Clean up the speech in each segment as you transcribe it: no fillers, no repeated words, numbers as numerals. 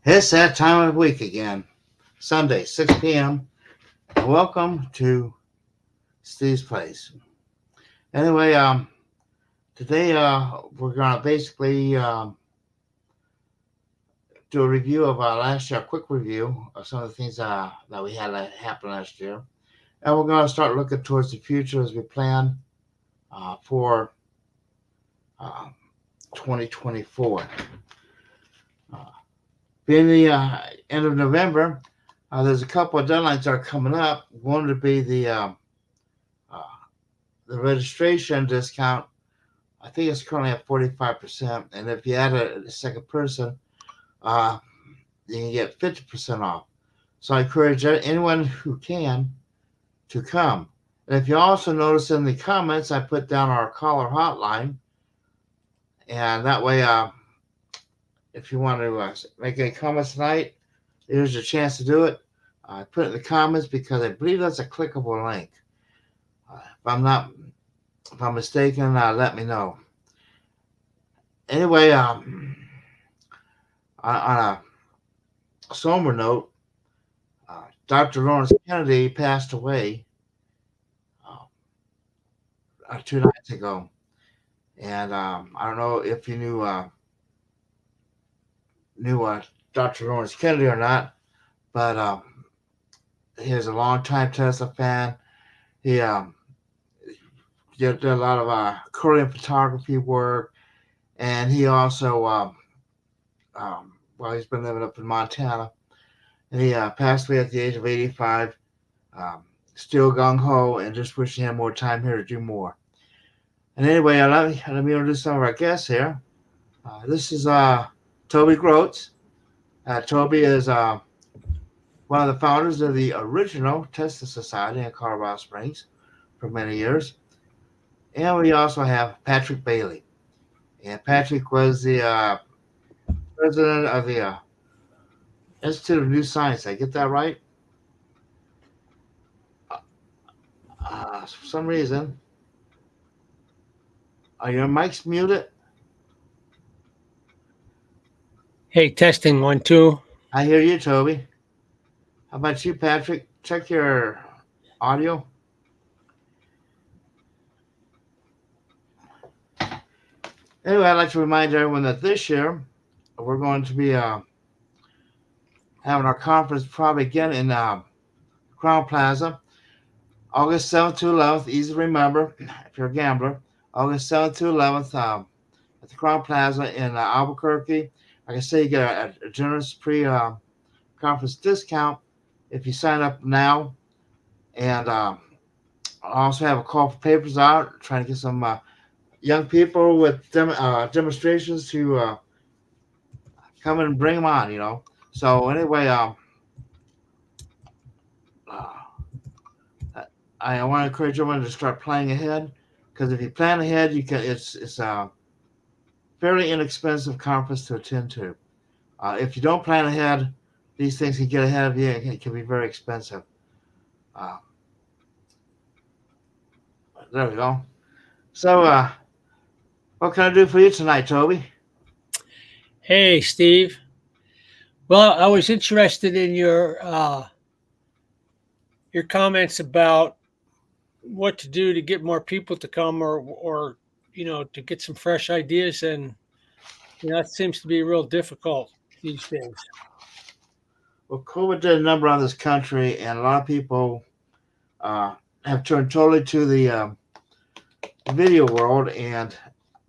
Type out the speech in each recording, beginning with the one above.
It's that time of the week again. Sunday, 6 p.m. Welcome to Steve's Place. Anyway, today we're going to basically do a review of last year, a quick review of some of the things that we had happen last year. And we're going to start looking towards the future as we plan for uh, 2024. Uh, Being the end of November, there's a couple of deadlines that are coming up. One would be uh, the registration discount. I think it's currently at 45%, and if you add a second person, uh, you can get 50% off. So I encourage anyone who can to come. And if you also notice in the comments, I put down our caller hotline, and that way, if you want to make any comments tonight, here's your chance to do it. I put it in the comments because I believe that's a clickable link. If I'm mistaken, let me know. Anyway, on a somber note, Dr. Lawrence Kennedy passed away 2 nights ago, and I don't know if you knew Dr. Lawrence Kennedy or not, but he was a longtime Tesla fan. He did a lot of Korean photography work, and he also, he's been living up in Montana, and he passed away at the age of 85. Still gung ho, and just wishing him more time here to do more. And anyway, let me introduce some of our guests here. This is Toby Groats. Toby is one of the founders of the original Tesla Society in Colorado Springs for many years. And we also have Patrick Bailey. And Patrick was the president of the Institute of New Science. Did I get that right? For some reason, are your mics muted? Hey, testing 1, 2. I hear you, Toby. How about you, Patrick? Check your audio. Anyway, I'd like to remind everyone that this year we're going to be having our conference probably again in Crown Plaza, August 7th to 11th. Easy to remember if you're a gambler. August 7th to 11th at the Crown Plaza in Albuquerque. Like I say, you get a generous pre-conference discount if you sign up now. And I also have a call for papers out, trying to get some young people with demonstrations to come and bring them on. So anyway, I want to encourage everyone to start planning ahead, because if you plan ahead, you can. It's a fairly inexpensive conference to attend to. If you don't plan ahead, these things can get ahead of you. It can be very expensive. Uh, there we go. So, what can I do for you tonight, Toby? Hey, Steve. Well, I was interested in your comments about what to do to get more people to come, or to get some fresh ideas, and that seems to be real difficult these days. Well, COVID did a number on this country, and a lot of people have turned totally to the video world, and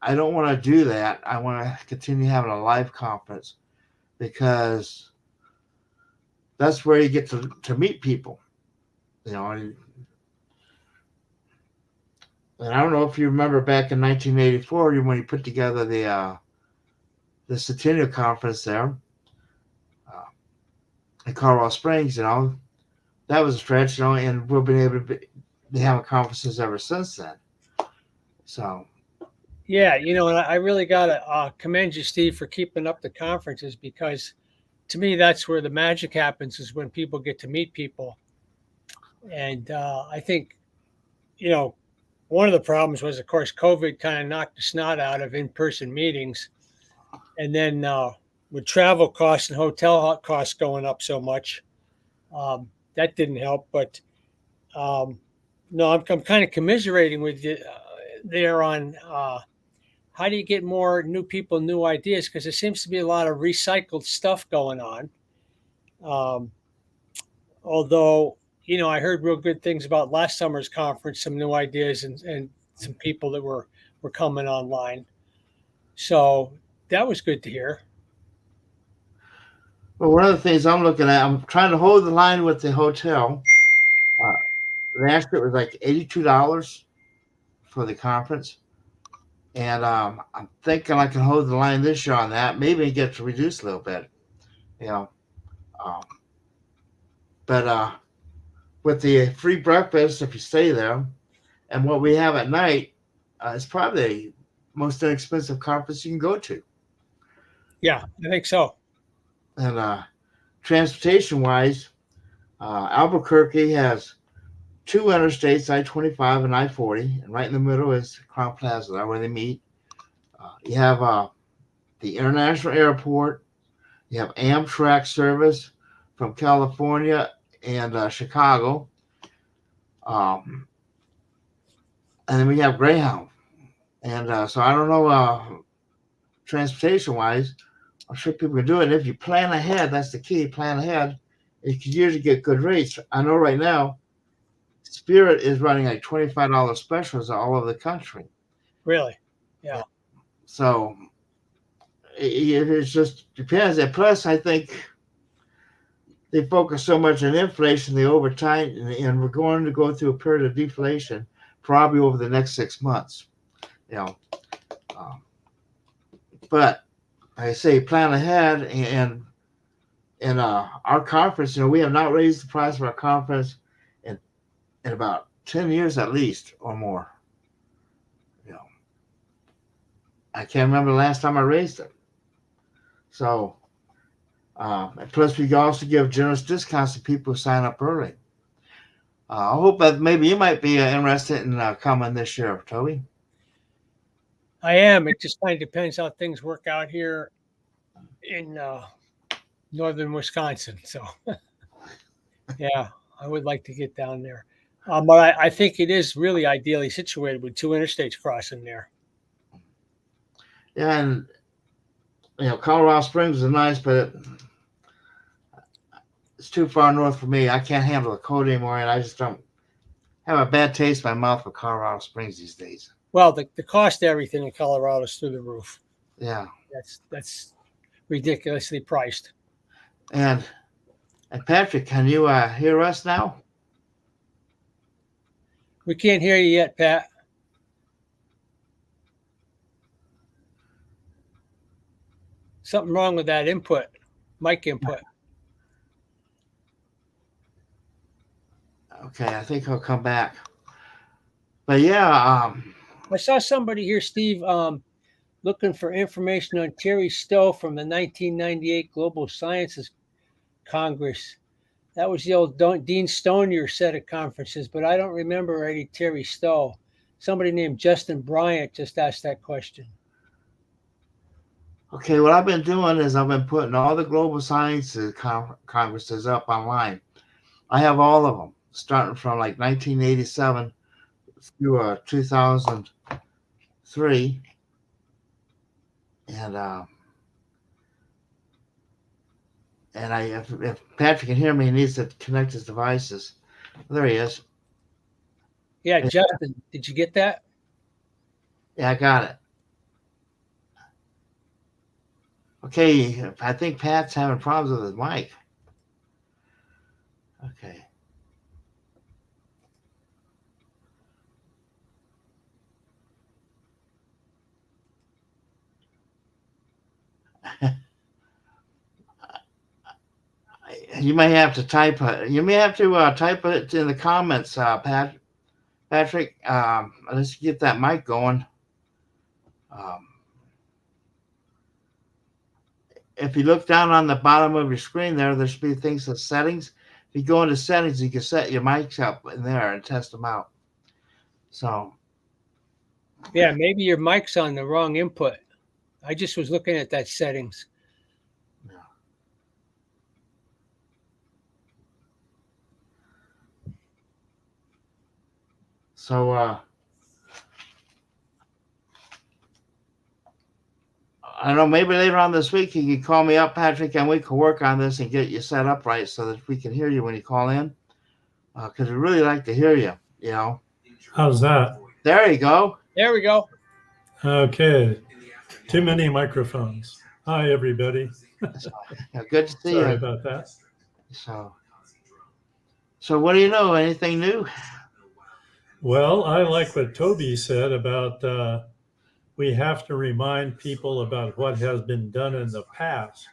I don't want to do that. I want to continue having a live conference, because that's where you get to meet people. And I don't know if you remember back in 1984 when you put together the Centennial Conference there in Colorado Springs. That was a stretch. And we've been able to be having conferences ever since then. So. Yeah, and I really got to commend you, Steve, for keeping up the conferences, because to me, that's where the magic happens, is when people get to meet people. And I think, one of the problems was, of course, COVID kind of knocked the snot out of in-person meetings. And then with travel costs and hotel costs going up so much. That didn't help, but um, no, I'm kind of commiserating with you there on how do you get more new people, new ideas? Because there seems to be a lot of recycled stuff going on. Um, although, I heard real good things about last summer's conference, some new ideas and some people that were coming online. So that was good to hear. Well, one of the things I'm looking at, I'm trying to hold the line with the hotel. Uh, Last year it was like $82 for the conference, and I'm thinking I can hold the line this year on that. Maybe it gets reduced a little bit, you know. Um, but with the free breakfast, if you stay there, and what we have at night, it's probably the most inexpensive conference you can go to. Yeah, I think so. And transportation wise, Albuquerque has two interstates, I-25 and I-40, and right in the middle is Crown Plaza, there where they meet. You have the international airport. You have Amtrak service from California and Chicago. Um, and then we have Greyhound. And so I don't know, transportation wise, I'm sure people can do it. And if you plan ahead, that's the key, plan ahead. You can usually get good rates. I know right now, Spirit is running like $25 specials all over the country. Really. Yeah. So it just depends. And plus, I think they focus so much on inflation, the overtime, and we're going to go through a period of deflation probably over the next 6 months. You know, um, but I say plan ahead, and our conference. We have not raised the price of our conference in about 10 years at least or more. You know, I can't remember the last time I raised it. So, and plus we also give generous discounts to people who sign up early. I hope that maybe you might be interested in coming this year, Toby. I am. It just kind of depends how things work out here in northern Wisconsin. So, yeah, I would like to get down there. But I think it is really ideally situated with two interstates crossing there. Yeah, and Colorado Springs is nice, but it's too far north for me. I can't handle the cold anymore, and I just don't have a bad taste in my mouth for Colorado Springs these days. Well, the cost of everything in Colorado is through the roof. Yeah, That's ridiculously priced. and Patrick, can you hear us now? We can't hear you yet, Pat. Something wrong with that input, mic input. Okay, I think he'll come back. But yeah, I saw somebody here, Steve, looking for information on Terry Stowe from the 1998 Global Sciences Congress. That was the old Dean Stonier set of conferences, but I don't remember any Terry Stowe. Somebody named Justin Bryant just asked that question. okay, what I've been doing is I've been putting all the global sciences congresses up online. I have all of them, starting from like 1987 through 2003, and if Patrick can hear me, he needs to connect his devices. There he is. Yeah, Justin, did you get that? Yeah, I got it. Okay, I think Pat's having problems with his mic. Okay. You may have to type it. You may have to type it in the comments, Patrick. Let's get that mic going. Um, if you look down on the bottom of your screen there should be things that settings. If you go into settings, you can set your mics up in there and test them out. So yeah, maybe your mic's on the wrong input. I just was looking at that settings. So I don't know, maybe later on this week you can call me up, Patrick, and we can work on this and get you set up right so that we can hear you when you call in. Because we really like to hear you, you know. How's that? There you go. There we go. Okay. Too many microphones. Hi, everybody. Good to see Sorry you. about that. So what do you know? Anything new? Well, I like what Toby said about we have to remind people about what has been done in the past.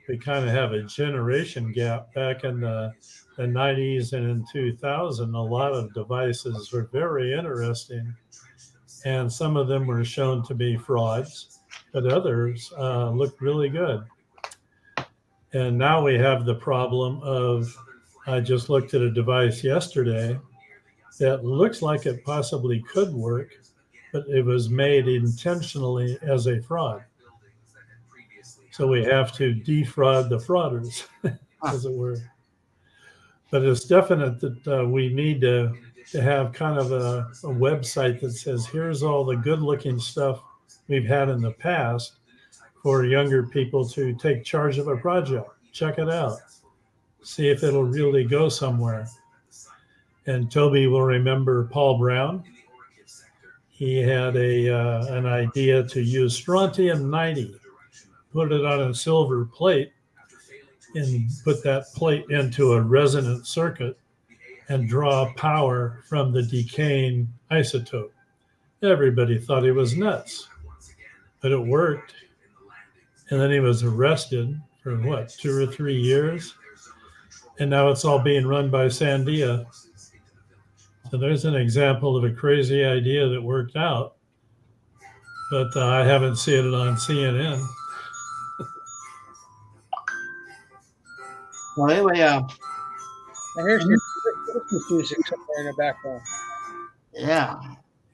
We kind of have a generation gap. Back in the 90s and in 2000, a lot of devices were very interesting, and some of them were shown to be frauds, but others looked really good. And now we have the problem of, I just looked at a device yesterday that looks like it possibly could work, but it was made intentionally as a fraud. So we have to defraud the frauders, as it were. But it's definite that we need to have kind of a website that says, here's all the good looking stuff we've had in the past for younger people to take charge of a project. Check it out. See if it'll really go somewhere. And Toby will remember Paul Brown. He had an idea to use strontium-90, put it on a silver plate, and put that plate into a resonant circuit and draw power from the decaying isotope. Everybody thought he was nuts, but it worked. And then he was arrested for 2 or 3 years? And now it's all being run by Sandia. So there's an example of a crazy idea that worked out, but I haven't seen it on CNN. Well, anyway, I hear some Christmas music somewhere in the background. yeah.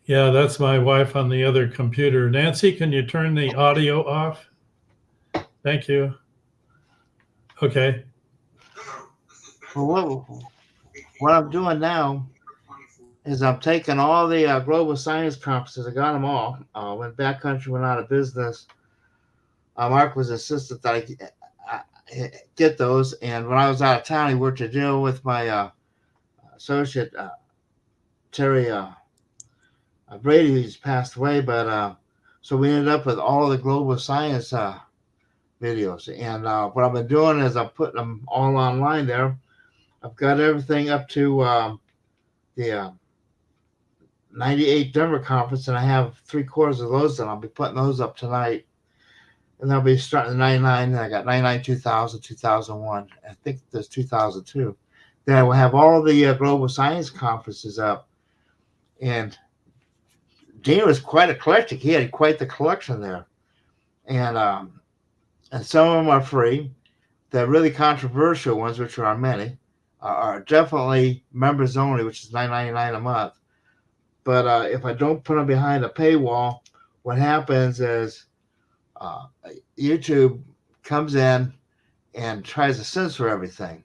Yeah, that's my wife on the other computer. Nancy, can you turn the audio off? Thank you. Okay. Well, what I'm doing now is I'm taking all the global science conferences. I got them all. When Backcountry went out of business, Mark was insistent that I get those. And when I was out of town, he worked a deal with my associate, Terry Brady, who's passed away. But so we ended up with all the global science videos. And what I've been doing is I'm putting them all online there. I've got everything up to the 98 Denver conference, and I have 3/4 of those, and I'll be putting those up tonight. And they'll be starting at 99, and I got 99, 2000, 2001. I think there's 2002. Then I will have all the global science conferences up. And Dean was quite eclectic. He had quite the collection there. And some of them are free. The really controversial ones, which are many, are definitely members only, which is $9.99 a month. But if I don't put them behind a paywall, what happens is YouTube comes in and tries to censor everything.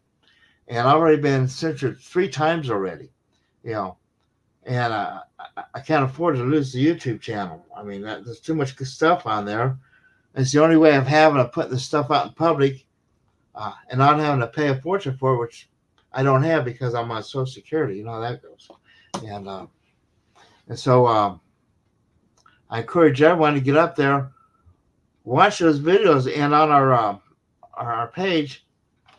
And I've already been censored 3 times already, you know. And I can't afford to lose the YouTube channel. I mean, there's too much good stuff on there. It's the only way of putting the stuff out in public and not having to pay a fortune for it, which I don't have because I'm on Social Security. You know how that goes. And so I encourage everyone to get up there, watch those videos, and on our page,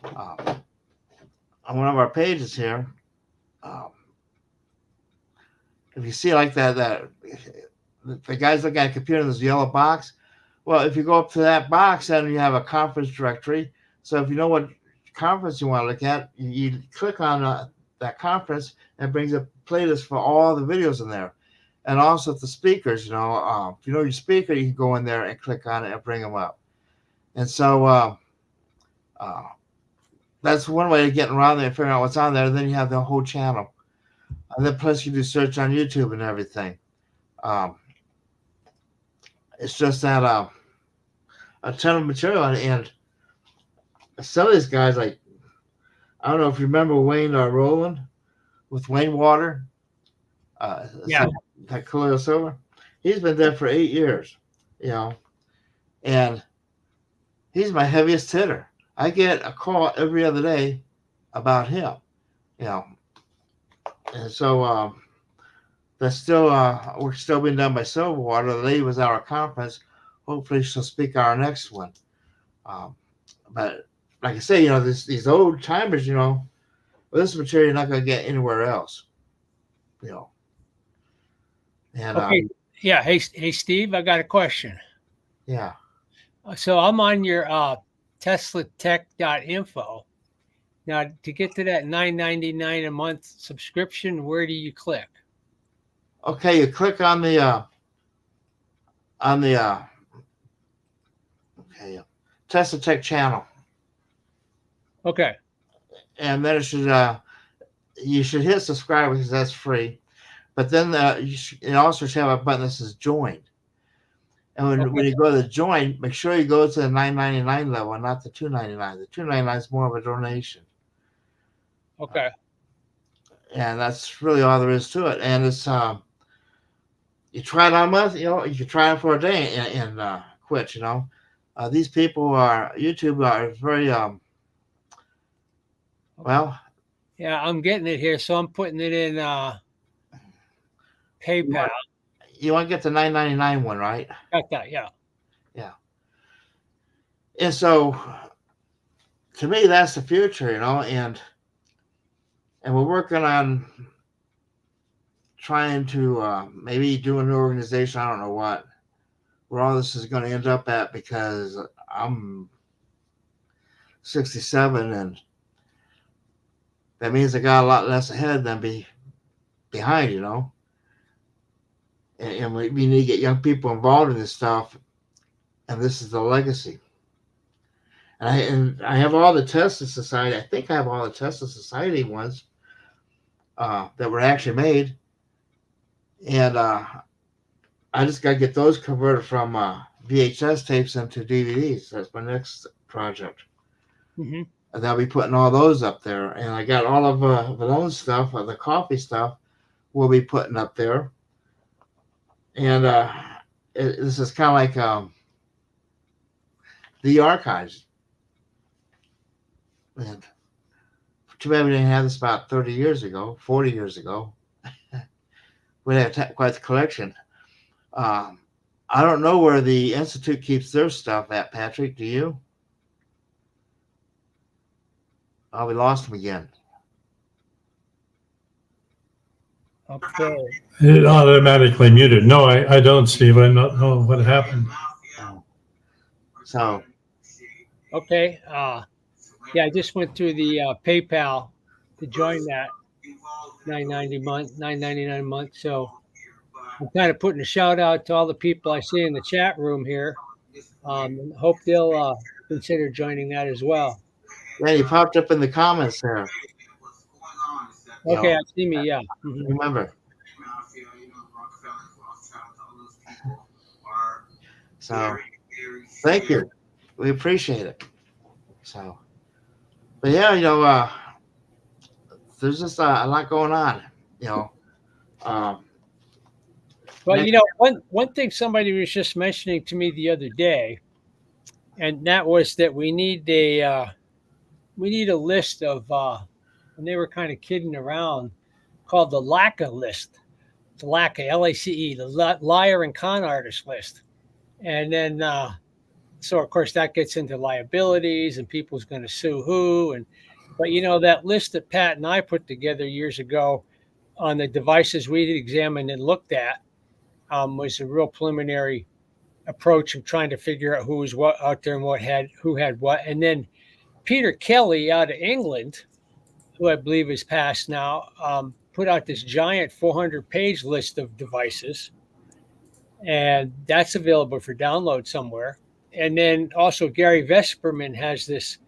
on one of our pages here, if you see like that the guys looking at a computer, there's a yellow box. Well, if you go up to that box, then you have a conference directory. So if you know what conference you want to look at, you click on that conference, and it brings a playlist for all the videos in there. And also the speakers, if you know your speaker, you can go in there and click on it and bring them up. And so that's one way of getting around there and figuring out what's on there. Then you have the whole channel. And then plus you do search on YouTube and everything. It's just that a ton of material. And some of these guys, like, I don't know if you remember Wayne Rowland with Wayne Water. Yeah. That Khalil Silver. He's been dead for 8 years, you know, and he's my heaviest hitter. I get a call every other day about him, you know, and so that's still we're still being done by Silverwater. The lady was at our conference. Hopefully, she'll speak at our next one. Um, but like I say, you know, these old timers, you know, this material you're not going to get anywhere else, you know. And Okay. Yeah. Hey, Steve, I got a question. yeah, So I'm on your teslatech.info. Now, to get to that $9.99 a month subscription, where do you click? okay, you click on the okay Tesla Tech channel, Okay. and then you should hit subscribe because that's free. But then it also should have a button that says join. And when you go to join, make sure you go to the $9.99 level and not the $2.99. The $2.99 is more of a donation. Okay. And that's really all there is to it. And it's you try it on a month, you know, you can try it for a day and quit, you know. These people YouTube are very well. Yeah, I'm getting it here. So I'm putting it in PayPal. You want to get the $9.99 one, right? Got that, yeah. Yeah. And so to me that's the future, you know, and we're working on trying to maybe do an organization. I don't know where all this is going to end up at because I'm 67 and that means I got a lot less ahead than behind, you know. And we need to get young people involved in this stuff, and this is the legacy. And I have all the Tesla Society. I think I have all the Tesla Society ones that were actually made, and I just got to get those converted from VHS tapes into DVDs. That's my next project. Mm-hmm. And I'll be putting all those up there. And I got all of Valone's stuff, the coffee stuff, we'll be putting up there. And this is kind of like the archives. And too bad we didn't have this about 30 years ago, 40 years ago. We'd have quite the collection. I don't know where the Institute keeps their stuff at, Patrick. Do you? Oh, we lost him again. Okay. It automatically muted. No, I don't, Steve. I don't know what happened. So. Okay. Yeah, I just went through the PayPal to join that $9.99 a month. So I'm kind of putting a shout out to all the people I see in the chat room here. Hope they'll consider joining that as well. Yeah, you popped up in the comments there. Okay, I see me. Yeah. Mm-hmm. Remember. So, thank you. We appreciate it. So, but yeah, you know, there's just a lot going on. You know. Well, you know, one thing somebody was just mentioning to me the other day, and that was that we need a list of, and they were kind of kidding around, called the LACA list, the LACA, LACE, the liar and con artist list, and then so of course that gets into liabilities and people's going to sue who, but you know that list that Pat and I put together years ago on the devices we examined and looked at. Was a real preliminary approach of trying to figure out who was what out there and who had what. And then Peter Kelly out of England, who I believe is passed now, put out this giant 400-page list of devices. And that's available for download somewhere. And then also Gary Vesperman has this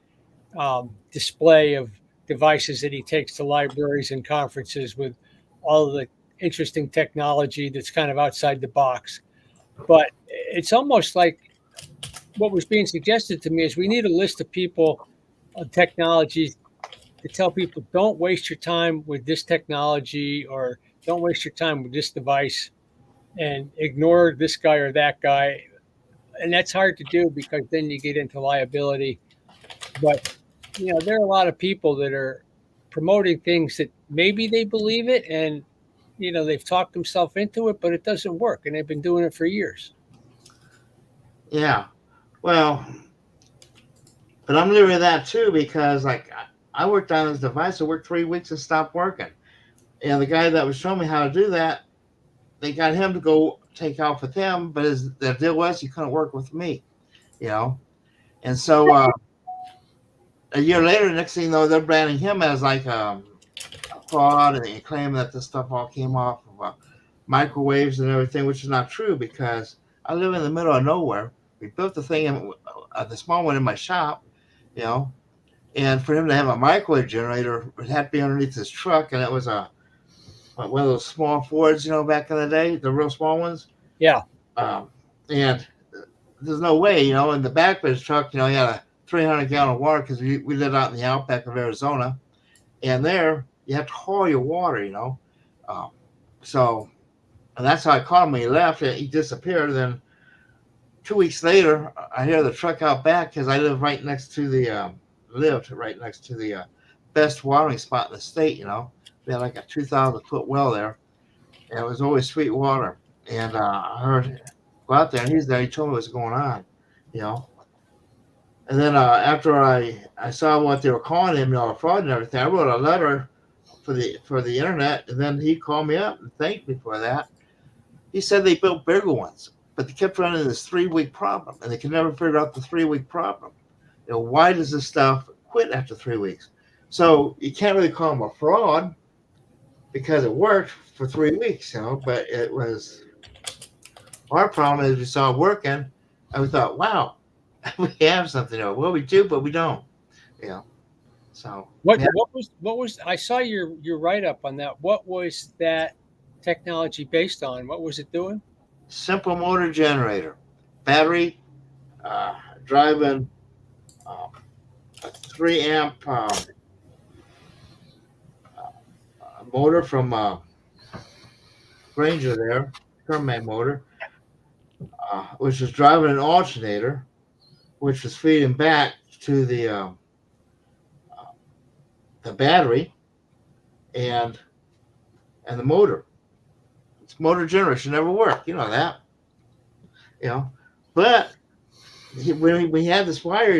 display of devices that he takes to libraries and conferences with all of the interesting technology that's kind of outside the box. But it's almost like what was being suggested to me is we need a list of people, technologies, to tell people don't waste your time with this technology or Don't waste your time with this device and ignore this guy or that guy. And that's hard to do because then you get into liability. But, there are a lot of people that are promoting things that maybe they believe it and, they've talked themselves into it, but it doesn't work. And they've been doing it for years. Yeah. Well, but I'm leery of that too because like I worked on this device. I worked 3 weeks and stopped working. And the guy that was showing me how to do that, they got him to go take off with him, but the deal was he couldn't work with me, you know. And so a year later, next thing you know, they're branding him as like a fraud, and they claim that this stuff all came off of microwaves and everything, which is not true because I live in the middle of nowhere. We built the thing, the small one in my shop, you know, and for him to have a microwave generator, it had to be underneath his truck, and it was one of those small Fords, back in the day, the real small ones. Yeah. And there's no way, in the back of his truck, he had a 300-gallon water because we lived out in the outback of Arizona, and there you have to haul your water, so, and that's how I caught him when he left. He disappeared. Then 2 weeks later, I hear the truck out back because I lived right next to the best watering spot in the state. We had like a 2,000-foot well there, and it was always sweet water. And I heard go out there, and he's there. He told me what's going on, And then after I saw what they were calling him, fraud and everything, I wrote a letter for the internet, and then he called me up and thanked me for that. He said they built bigger ones, but they kept running this 3-week problem, and they could never figure out the 3-week problem. Why does this stuff quit after 3 weeks? So you can't really call them a fraud because it worked for 3 weeks, but it was our problem is we saw it working, and we thought, wow, we have something. Well, we do, but we don't. So what was I saw your write up on that. What was that technology based on? What was it doing? Simple motor generator, battery, driving a 3-amp motor from Granger there, Kermac motor, which was driving an alternator, which was feeding back to the battery and the motor. It's motor generation never worked. You know that. But when we had this wire,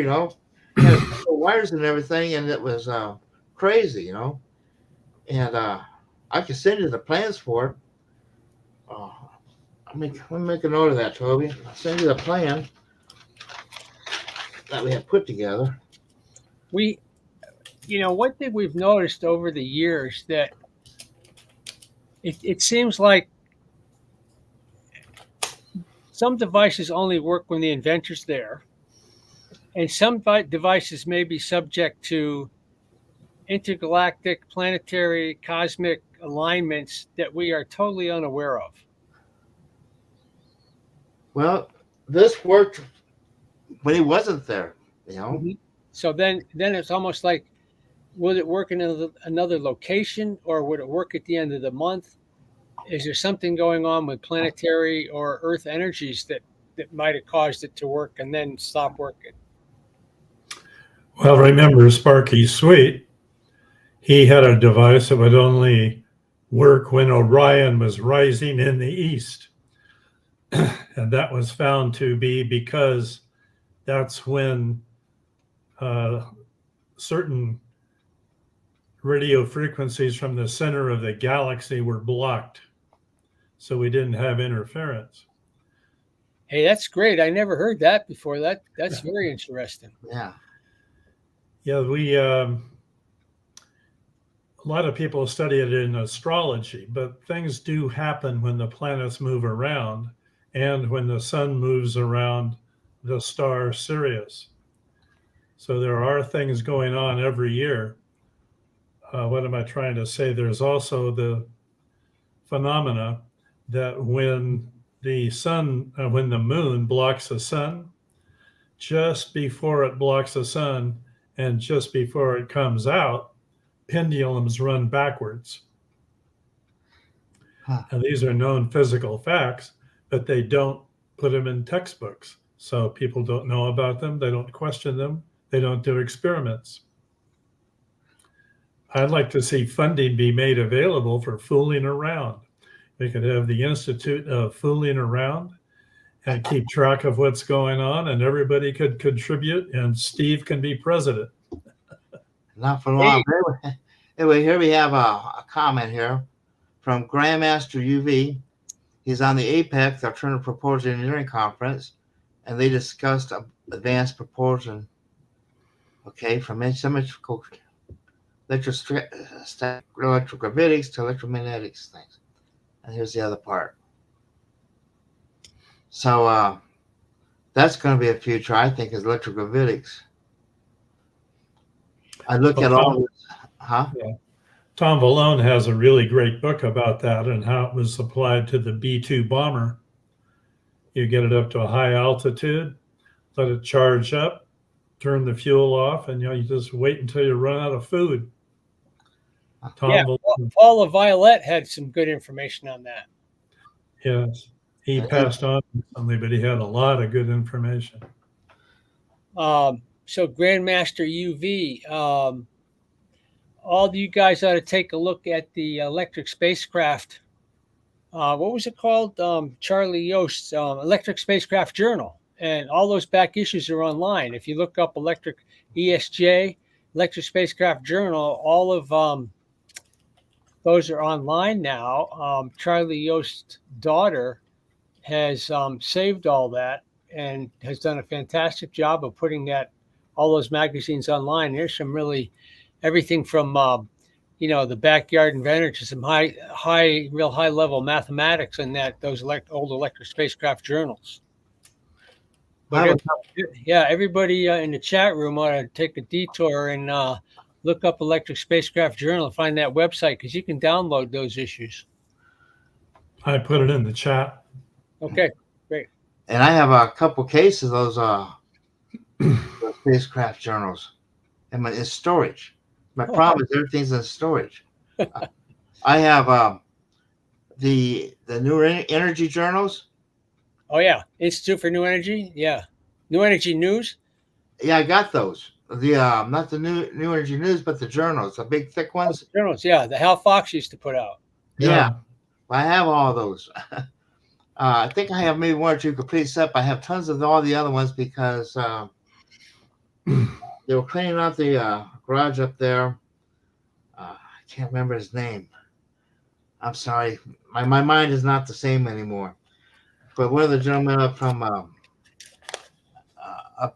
had wires and everything, and it was crazy, And I can send you the plans for it. Let me make a note of that, Toby. I'll send you the plan that we have put together. One thing we've noticed over the years that it seems like some devices only work when the inventor's there, and some devices may be subject to intergalactic, planetary, cosmic alignments that we are totally unaware of. Well, this worked when he wasn't there, Mm-hmm. So then it's almost like, would it work in another location, or would it work at the end of the month? Is there something going on with planetary or Earth energies that might have caused it to work and then stop working? Well, remember Sparky Sweet, he had a device that would only work when Orion was rising in the east. And that was found to be because that's when certain radio frequencies from the center of the galaxy were blocked. So we didn't have interference. Hey, that's great. I never heard that before. That's very interesting. Yeah. Yeah, we a lot of people study it in astrology, but things do happen when the planets move around and when the sun moves around the star Sirius. So there are things going on every year. What am I trying to say? There's also the phenomena that when the moon blocks the sun, just before it blocks the sun and just before it comes out, pendulums run backwards. And these are known physical facts, but they don't put them in textbooks. So people don't know about them. They don't question them. They don't do experiments. I'd like to see funding be made available for fooling around. We could have the Institute of Fooling Around and keep track of what's going on, and everybody could contribute, and Steve can be president. Not for long. Anyway, here we have a comment here from Grandmaster UV. He's on the APEX, Alternative Propulsion Engineering Conference, and they discussed advanced propulsion. Okay, from symmetrical electrogravitics to electromagnetics things. And here's the other part. So that's going to be a future, I think, is electrogravitics. I look at all this, Yeah. Tom Vallone has a really great book about that and how it was applied to the B-2 bomber. You get it up to a high altitude, let it charge up, turn the fuel off, and you just wait until you run out of food. Paul LaViolette had some good information on that. Yes, he passed on recently, but he had a lot of good information. So Grandmaster UV, all of you guys ought to take a look at the electric spacecraft. What was it called? Charlie Yost's Electric Spacecraft Journal. And all those back issues are online. If you look up Electric ESJ, Electric Spacecraft Journal, all of those are online now. Charlie Yost's daughter has saved all that and has done a fantastic job of putting all those magazines online. There's some really everything from the backyard inventor to some real high level mathematics in those old electric spacecraft journals. But everybody in the chat room ought to take a detour and look up Electric Spacecraft Journal and find that website, because you can download those issues. I put it in the chat. Okay, great. And I have a couple cases of those spacecraft journals. And it's storage. My problem is everything's in storage. I have the New Energy journals. Oh, yeah. Institute for New Energy. Yeah. New Energy News. Yeah, I got those. The not the New Energy News, but the journals, the big thick ones. Journals, yeah. The Hal Fox used to put out. Yeah. I have all those. I think I have maybe one or two complete set. I have tons of all the other ones because they were cleaning out the garage up there. I can't remember his name. I'm sorry. My mind is not the same anymore. But one of the gentlemen up from up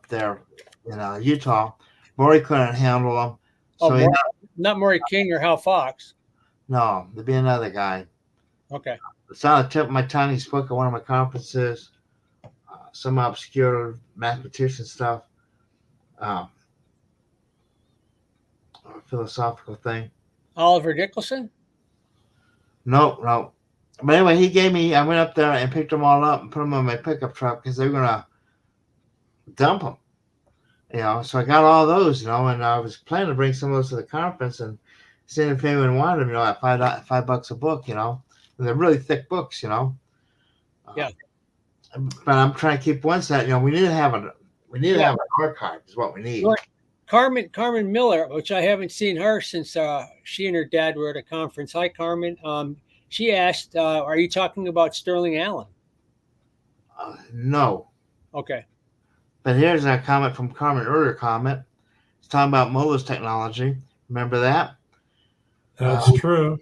there in Utah, Maury couldn't handle them. So not Maury King or Hal Fox. No, there'd be another guy. Okay. It's on the tip of my tongue. He spoke at one of my conferences. Some obscure mathematician stuff. Philosophical thing. Oliver Dickelson? No. But anyway, I went up there and picked them all up and put them on my pickup truck because they were going to dump them. So I got all those, and I was planning to bring some of those to the conference and seeing if anyone wanted them, at $5 a book, and they're really thick books, Yeah. But I'm trying to keep one set. We need to have an archive is what we need. Carmen Miller, which I haven't seen her since she and her dad were at a conference. Hi, Carmen. She asked, "Are you talking about Sterling Allen?" No. Okay. But here's a comment from Carmen. Earlier comment. It's talking about Muller's technology. Remember that? That's true.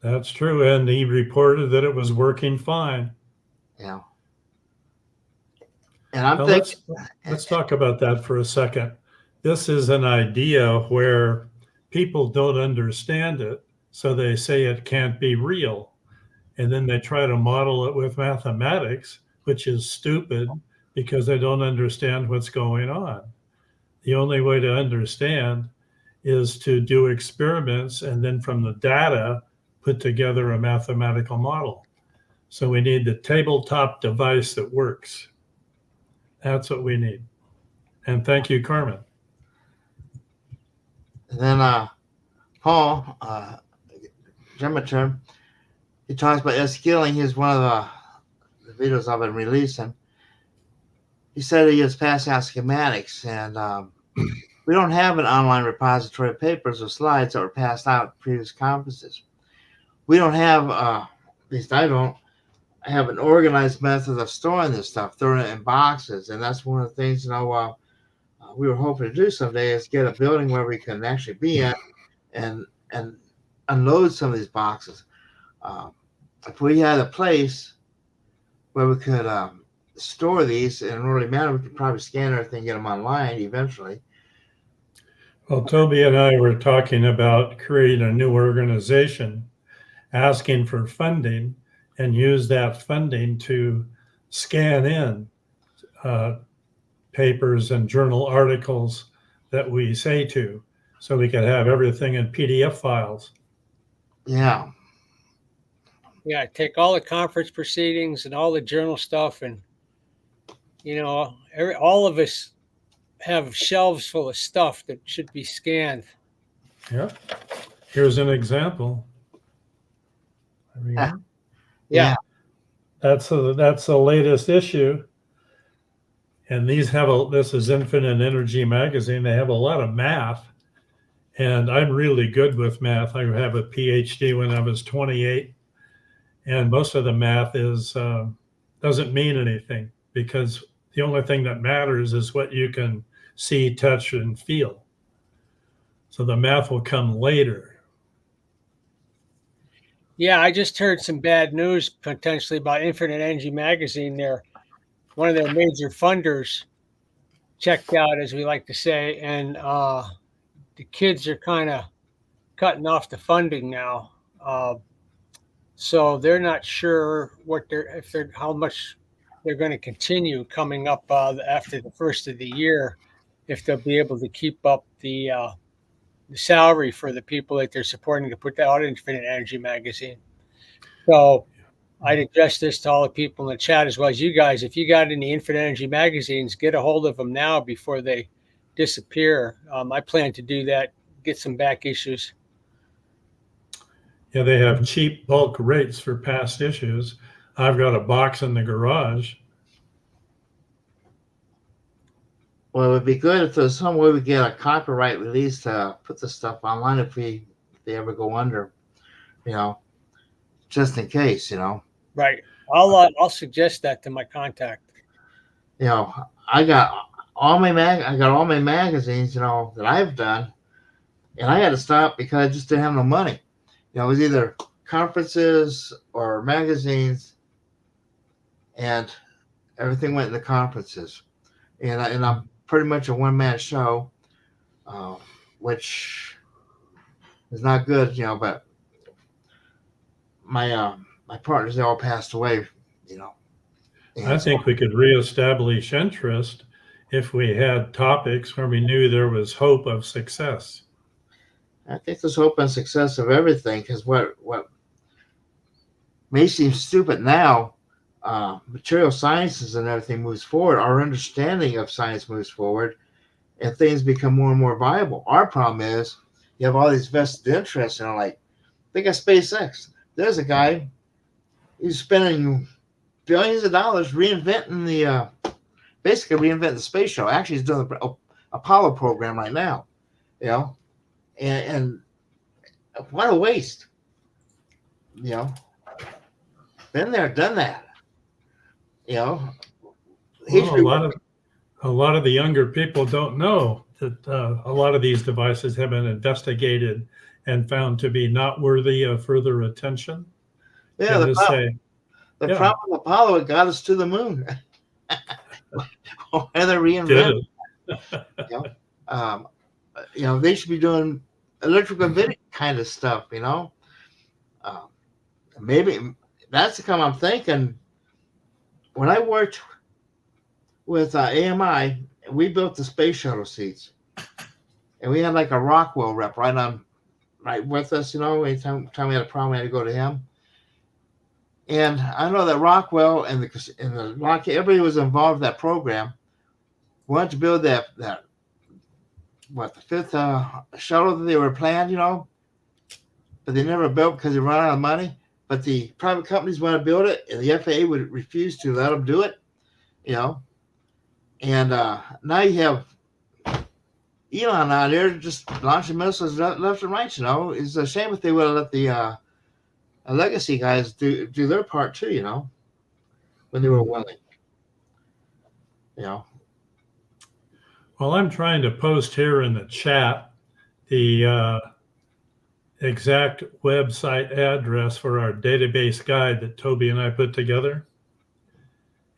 That's true. And he reported that it was working fine. Yeah. And I'm thinking. Let's talk about that for a second. This is an idea where people don't understand it, so they say it can't be real. And then they try to model it with mathematics, which is stupid because they don't understand what's going on. The only way to understand is to do experiments and then from the data, put together a mathematical model. So we need the tabletop device that works. That's what we need. And thank you, Carmen. And then Paul Gemeter, he talks about Ed Skilling. He's one of the videos I've been releasing. He said he is passing out schematics, and we don't have an online repository of papers or slides that were passed out at previous conferences. We don't have, at least I don't, have an organized method of storing this stuff, throwing it in boxes, and that's one of the things we were hoping to do someday is get a building where we can actually be in and unload some of these boxes. If we had a place where we could store these in an orderly manner, we could probably scan everything and get them online eventually. Well, Toby and I were talking about creating a new organization, asking for funding, and use that funding to scan in papers and journal articles that we say to, so we could have everything in PDF files. Yeah. Yeah, take all the conference proceedings and all the journal stuff, and all of us have shelves full of stuff that should be scanned. Yeah. Here's an example. Yeah. That's the latest issue. And this is Infinite Energy Magazine. They have a lot of math. And I'm really good with math. I have a PhD when I was 28. And most of the math doesn't mean anything, because the only thing that matters is what you can see, touch, and feel. So the math will come later. Yeah, I just heard some bad news potentially about Infinite Energy Magazine. One of their major funders checked out, as we like to say, and the kids are kind of cutting off the funding now. So they're not sure how much they're going to continue coming up after the first of the year, if they'll be able to keep up the salary for the people that they're supporting to put out Infinite Energy Magazine. So I'd address this to all the people in the chat as well as you guys. If you got any Infinite Energy magazines, get a hold of them now before they disappear. I plan to do that, get some back issues. Yeah, they have cheap bulk rates for past issues. I've got a box in the garage. Well, it would be good if there's some way we get a copyright release to put the stuff online if they ever go under, just in case, Right. I'll suggest that to my contact. I got all my magazines, that I've done, and I had to stop because I just didn't have no money. It was either conferences or magazines, and everything went in the conferences. And I'm pretty much a one-man show, which is not good, but my partners, they all passed away, I think we could reestablish interest if we had topics where we knew there was hope of success. I think there's hope and success of everything, because what may seem stupid now, material sciences and everything moves forward. Our understanding of science moves forward, and things become more and more viable. Our problem is you have all these vested interests, like think of SpaceX. There's a guy, he's spending billions of dollars reinventing basically reinventing the space show. Actually, he's doing the Apollo program right now, and what a waste. Been there, done that. Well, a lot of the younger people don't know that a lot of these devices have been investigated and found to be not worthy of further attention. Yeah, the problem with Apollo, it got us to the moon. And they're reinvented. They should be doing electrical video kind of stuff. Maybe that's the kind I'm thinking. When I worked with AMI, we built the space shuttle seats, and we had like a Rockwell rep right with us. Anytime we had a problem, we had to go to him. And I know that Rockwell and the Lockheed, everybody was involved in that program. We wanted to build the fifth shuttle that they were planned, but they never built because they ran out of money. but the private companies want to build it, and the FAA would refuse to let them do it. You know, and now you have Elon out there just launching missiles left and right. You know, it's a shame if they would have let the legacy guys do their part too. You know, when they were willing. You know. Well, I'm trying to post here in the chat the exact website address for our database guide that Toby and I put together.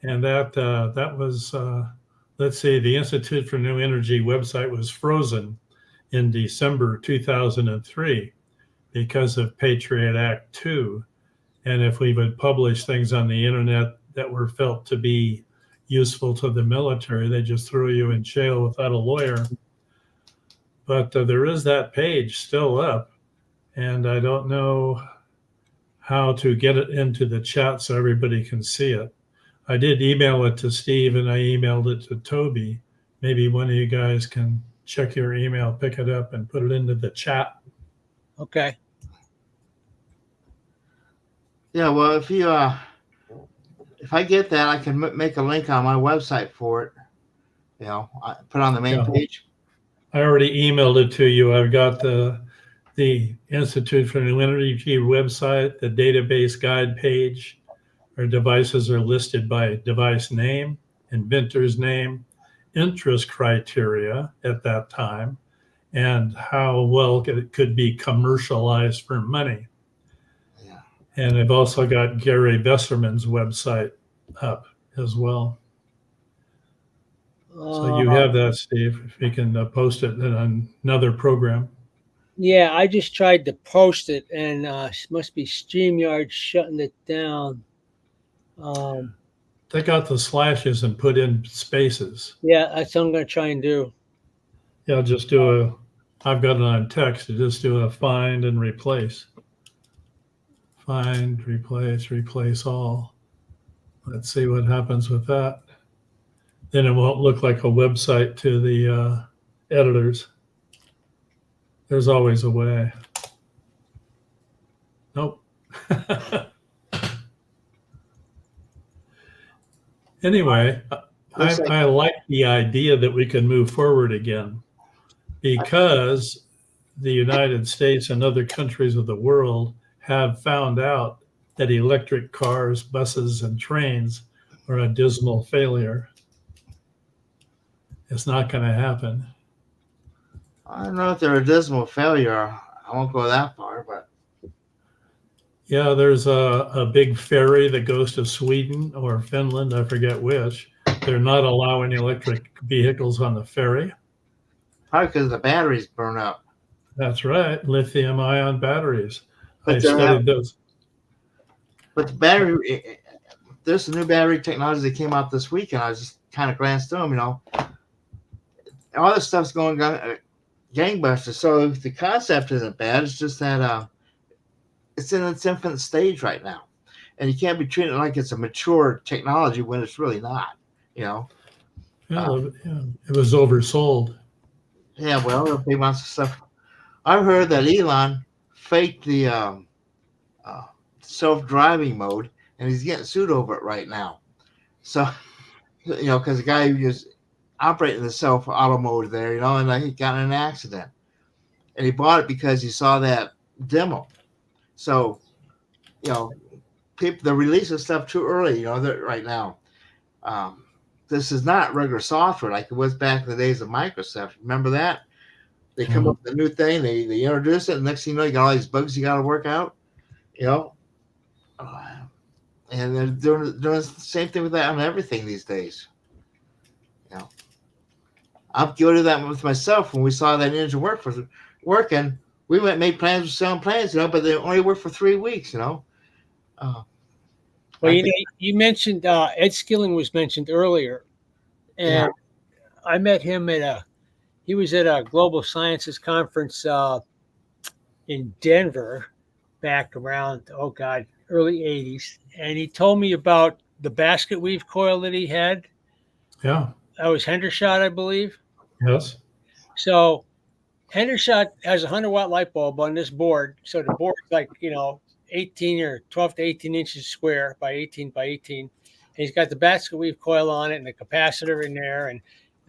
And that was, let's see, the Institute for New Energy website was frozen in December 2003 because of Patriot Act 2. And if we would publish things on the internet that were felt to be useful to the military, they just threw you in jail without a lawyer. But there is that page still up, and I don't know how to get it into the chat so everybody can see it. I did email it to Steve and I emailed it to Toby. Maybe one of you guys can check your email, pick it up, and put it into the chat. Okay. Yeah, well, if I get that, I can make a link on my website for it. You know, I put it on the main page. I already emailed it to you. I've got the Institute for New Energy website, the database guide page. Our devices are listed by device name, inventor's name, interest criteria at that time, and how well it could be commercialized for money. Yeah. And I've also got Gary Besserman's website up as well. So you have that, Steve, if you can post it in another program. Yeah, I just tried to post it, and must be StreamYard shutting it down. Take out the slashes and put in spaces. Yeah, that's what I'm going to try and do. Yeah, just I've got it on text. You just do a find and replace. Find, replace all. Let's see what happens with that. Then it won't look like a website to the editors. There's always a way. Nope. Anyway, I like the idea that we can move forward again because the United States and other countries of the world have found out that electric cars, buses, and trains are a dismal failure. It's not going to happen. I don't know if they're a dismal failure. I won't go that far, but yeah, there's a big ferry that goes to Sweden or Finland, I forget which. They're not allowing electric vehicles on the ferry. Probably because the batteries burn up. That's right, lithium-ion batteries. But I studied those. But the battery, there's a new battery technology that came out this week, and I just kind of glanced through them. You know, all this stuff's going gangbusters. So the concept isn't bad. It's just that it's in its infant stage right now, and you can't be treating it like it's a mature technology when it's really not. You know. Yeah, it was oversold. Yeah, well, if he wants to stuff. I heard that Elon faked the self-driving mode, and he's getting sued over it right now. So, you know, because the guy who was operating the self-auto mode there, you know, and he got in an accident, and he bought it because he saw that demo. So, you know, they're releasing stuff too early, you know, right now. This is not regular software like it was back in the days of Microsoft. Remember that? They come up with a new thing, they introduce it, and next thing you know, you got all these bugs you got to work out, you know. And they're doing the same thing with that on everything these days. You know, I'm guilty of that with myself. When we saw that engine working, we went and made plans with selling plans, you know, but they only worked for 3 weeks, you know. Well, you mentioned Ed Skilling was mentioned earlier, and Yeah. I met him he was at a Global Sciences conference in Denver back around, early 80s. And he told me about the basket weave coil that he had. Yeah. That was Hendershot, I believe. Yes. So Hendershot has a 100-watt light bulb on this board. So the board's like, you know, 18 or 12 to 18 inches square by 18 by 18. And he's got the basket weave coil on it and the capacitor in there and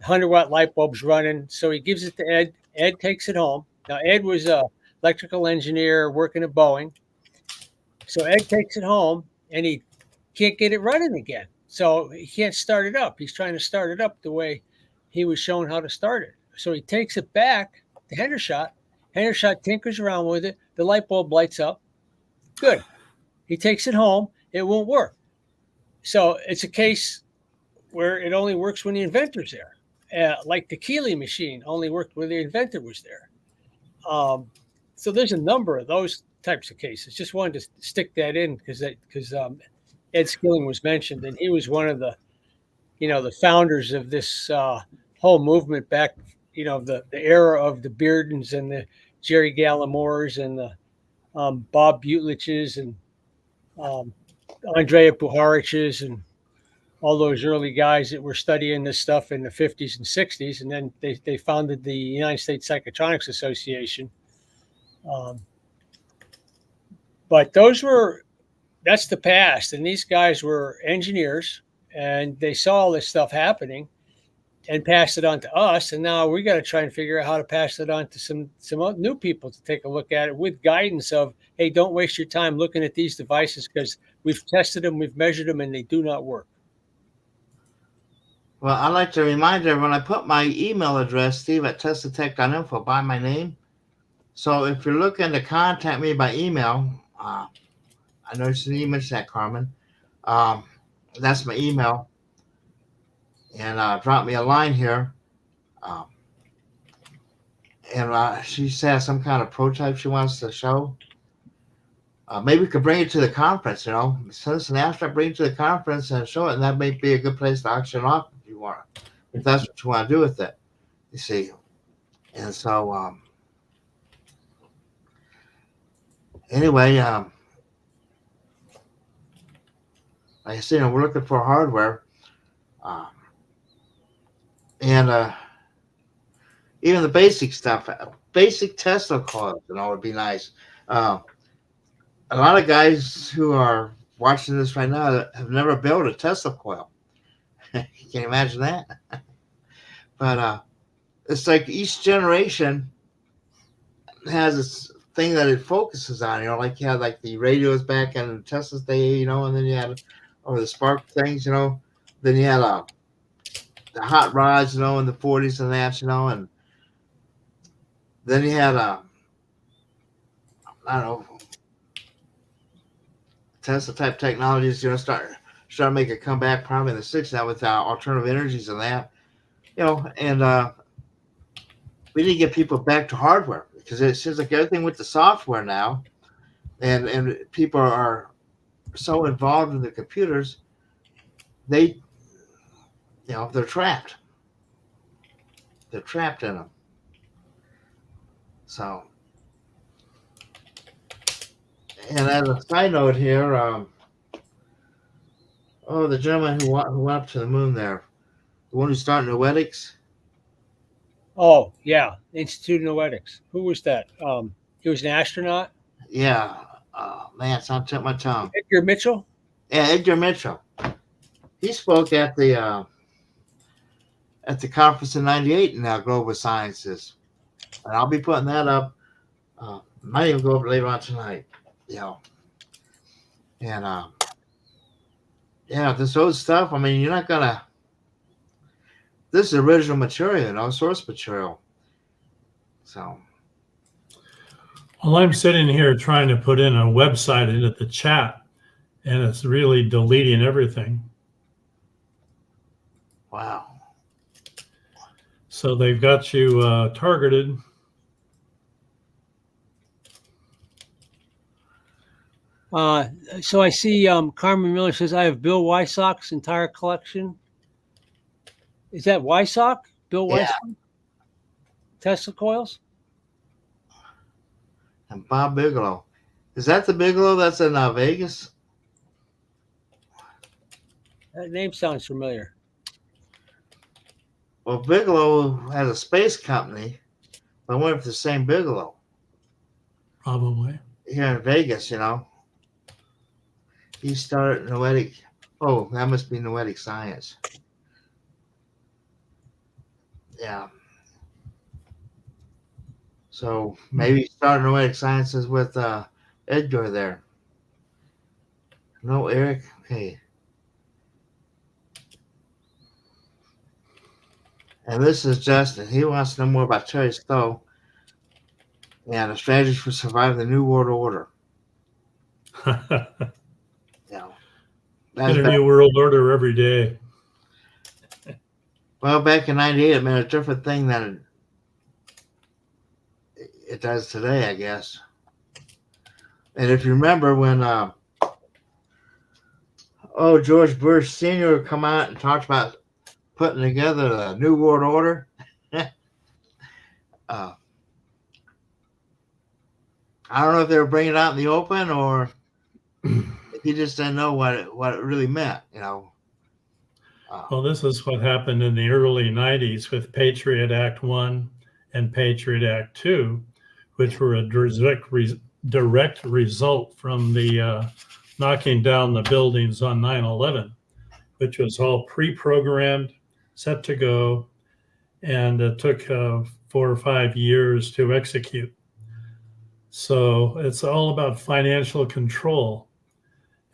100-watt light bulbs running. So he gives it to Ed. Ed takes it home. Now, Ed was a electrical engineer working at Boeing. So Ed takes it home and he can't get it running again. So he can't start it up. He's trying to start it up the way he was shown how to start it. So he takes it back to Hendershot. Hendershot tinkers around with it. The light bulb lights up. Good. He takes it home. It won't work. So it's a case where it only works when the inventor's there. Like the Keeley machine only worked when the inventor was there. So there's a number of those types of cases. Just wanted to stick that in because Ed Skilling was mentioned, and he was one of the, the founders of this whole movement back, the era of the Beardens and the Jerry Gallimores and the Bob Butliches and Andrea Puhariches and all those early guys that were studying this stuff in the 50s and 60s. And then they founded the United States Psychotronics Association. But that's the past. And these guys were engineers and they saw all this stuff happening and passed it on to us. And now we got to try and figure out how to pass it on to some new people to take a look at it with guidance of, hey, don't waste your time looking at these devices because we've tested them, we've measured them, and they do not work. Well, I'd like to remind everyone, I put my email address, steve@testedtech.info, by my name. So if you're looking to contact me by email, I noticed you mentioned that, Carmen. That's my email. And drop me a line here. And she says some kind of prototype she wants to show. Maybe we could bring it to the conference, Send us an abstract, bring it to the conference and show it. And that may be a good place to auction off if you want, if that's what you want to do with it, you see. And so, anyway, like I said, we're looking for hardware. And even the basic stuff, basic Tesla coils, would be nice. A lot of guys who are watching this right now have never built a Tesla coil. You can imagine that. But it's like each generation has this thing that it focuses on. Like you had like the radios back in Tesla's day, and then you had the spark things, Then you had the hot rods, in the 40s and that, and then you had I don't know, Tesla type technologies, start making a comeback probably in the 60s now with alternative energies and that, and we need to get people back to hardware because it seems like everything with the software now, and people are so involved in the computers, they're trapped. They're trapped in them. So, and as a side note here, the gentleman who went up to the moon there, the one who's starting noetics. Oh, yeah. Institute of Noetics. Who was that? He was an astronaut? Yeah. Man, it's on tip of my tongue. Edgar Mitchell? Yeah, Edgar Mitchell. He spoke at the conference in '98 in Global Sciences. And I'll be putting that up. Might even go up later on tonight. And this old stuff, you're not gonna. This is original material, source material. So. Well, I'm sitting here trying to put in a website into the chat, and it's really deleting everything. Wow. So they've got you targeted. So I see Carmen Miller says, I have Bill Wysock's entire collection. Is that Wysock? Bill Wysock? Yeah. Tesla coils? And Bob Bigelow. Is that the Bigelow that's in Vegas? That name sounds familiar. Well, Bigelow has a space company. I wonder if it's the same Bigelow. Probably. Here in Vegas, He started noetic. Oh, that must be noetic science. Yeah. So maybe he started noetic sciences with Edgar there. No, Eric. Okay. And this is Justin. He wants to know more about Terry Stowe and the strategies for surviving the New World Order. You know, Get that's a back, new world order every day. well, back in '98, it meant a different thing than it does today, I guess. And if you remember when, George Bush Sr. come out and talked about putting together the New World Order, uh, I don't know if they were bringing it out in the open or if he just didn't know what it really meant, you know. Well, this is what happened in the early 90s with Patriot Act 1 and Patriot Act 2, which were a direct result from the knocking down the buildings on 9/11, which was all pre-programmed, set to go, and it took 4 or 5 years to execute. So it's all about financial control.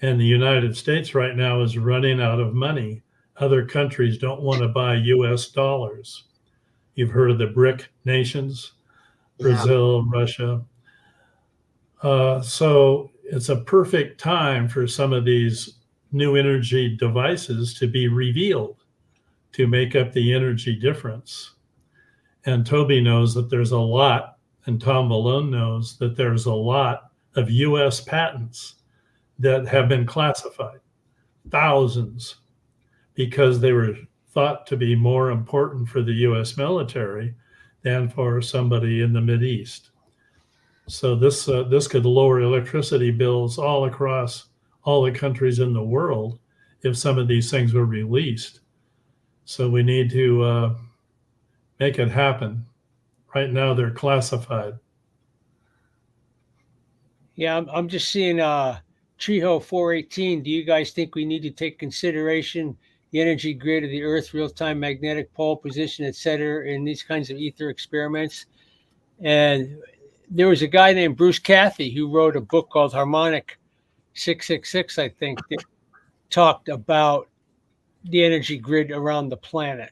And the United States right now is running out of money. Other countries don't want to buy US dollars. You've heard of the BRIC nations, Yeah. Brazil, Russia. So it's a perfect time for some of these new energy devices to be revealed to make up the energy difference. And Toby knows that there's a lot, and Tom Malone knows that there's a lot of US patents that have been classified, thousands, because they were thought to be more important for the US military than for somebody in the Mideast. So this could lower electricity bills all across all the countries in the world if some of these things were released. So we need to make it happen. Right now they're classified. Yeah, I'm just seeing Treho 418. Do you guys think we need to take consideration the energy grid of the Earth, real-time magnetic pole position, etc., in these kinds of ether experiments? And there was a guy named Bruce Cathy who wrote a book called Harmonic 666, I think, that talked about the energy grid around the planet.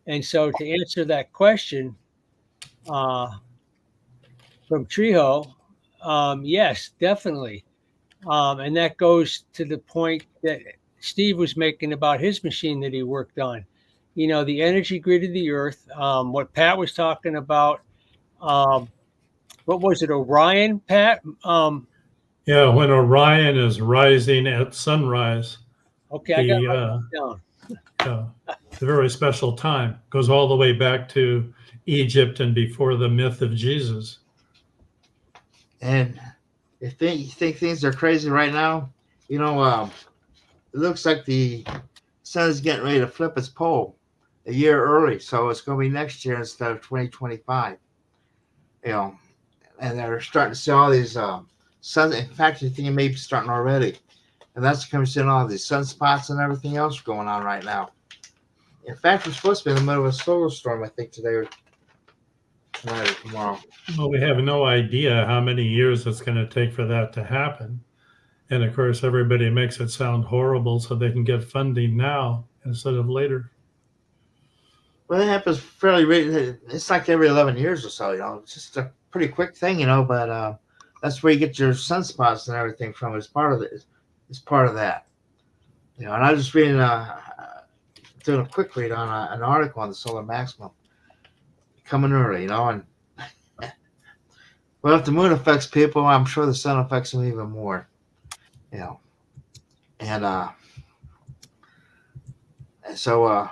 And so to answer that question from Treho, yes, definitely. And that goes to the point that Steve was making about his machine that he worked on. You know, the energy grid of the Earth, what Pat was talking about. What was it, Orion, Pat? Yeah, when Orion is rising at sunrise, Okay, I got to the write that down. it's a very special time. Goes all the way back to Egypt and before the myth of Jesus. And if you think things are crazy right now, you know, it looks like the sun is getting ready to flip its pole a year early. So it's going to be next year instead of 2025. You know, and they're starting to see all these sun. In fact, you think it may be starting already. And that's coming seeing all these sunspots and everything else going on right now. In fact, we're supposed to be in the middle of a solar storm, I think, today or tonight or tomorrow. Well, we have no idea how many years it's going to take for that to happen. And of course, everybody makes it sound horrible so they can get funding now instead of later. Well, it happens fairly. It's like every 11 years or so. You know, it's just a pretty quick thing. You know, but that's where you get your sunspots and everything from. It's part of it. It's part of that. You know, and I was just reading, doing a quick read on an article on the solar maximum coming early. You know, and well, if the moon affects people, I'm sure the sun affects them even more. You know, and so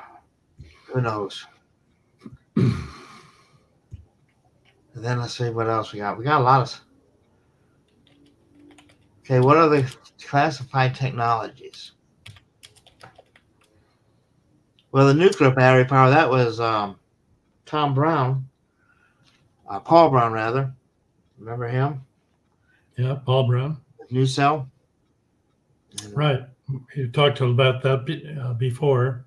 who knows? And then let's see what else we got. We got a lot of. Okay, what are the classified technologies? Well, the nuclear battery power, that was Tom Brown, Paul Brown rather. Remember him? Yeah, Paul Brown. New cell. Right. You talked about that before.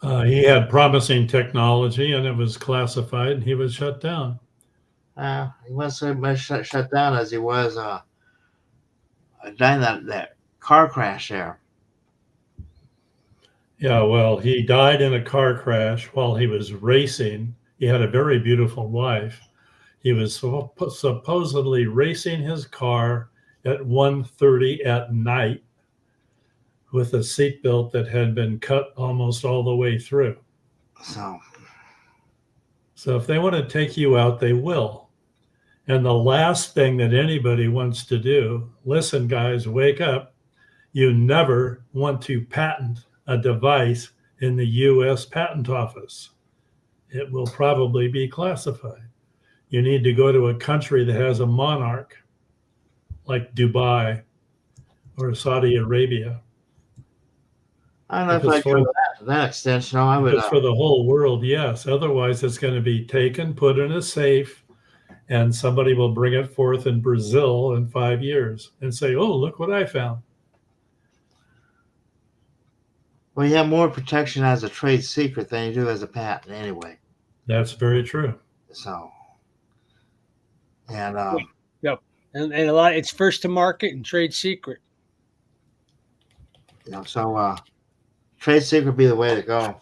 He had promising technology and it was classified and he was shut down. He wasn't so much shut down as he was dying that car crash there. Yeah, well, he died in a car crash while he was racing. He had a very beautiful wife. He was supposedly racing his car at 1:30 at night with a seatbelt that had been cut almost all the way through. So if they want to take you out, they will. And the last thing that anybody wants to do, listen, guys, wake up. You never want to patent a device in the US Patent Office. It will probably be classified. You need to go to a country that has a monarch, like Dubai or Saudi Arabia. I don't know if I go to that extent. No, I would. Just for the whole world, yes. Otherwise, it's going to be taken, put in a safe, and somebody will bring it forth in Brazil in 5 years and say, "Oh, look what I found." Well, you have more protection as a trade secret than you do as a patent, anyway. That's very true. So, and yep, and a lot. It's first to market and trade secret. So trade secret be the way to go,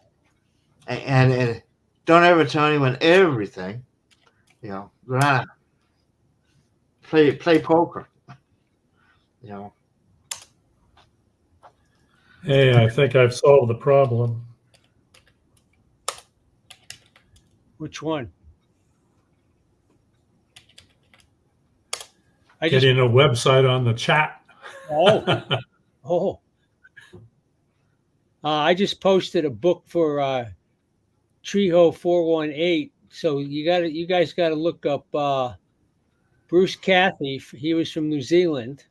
and don't ever tell anyone everything. They're not play poker. Hey, I think I've solved the problem. Which one? Getting a website on the chat. Oh. I just posted a book for Treeho 418. So you guys got to look up Bruce Cathy. He was from New Zealand,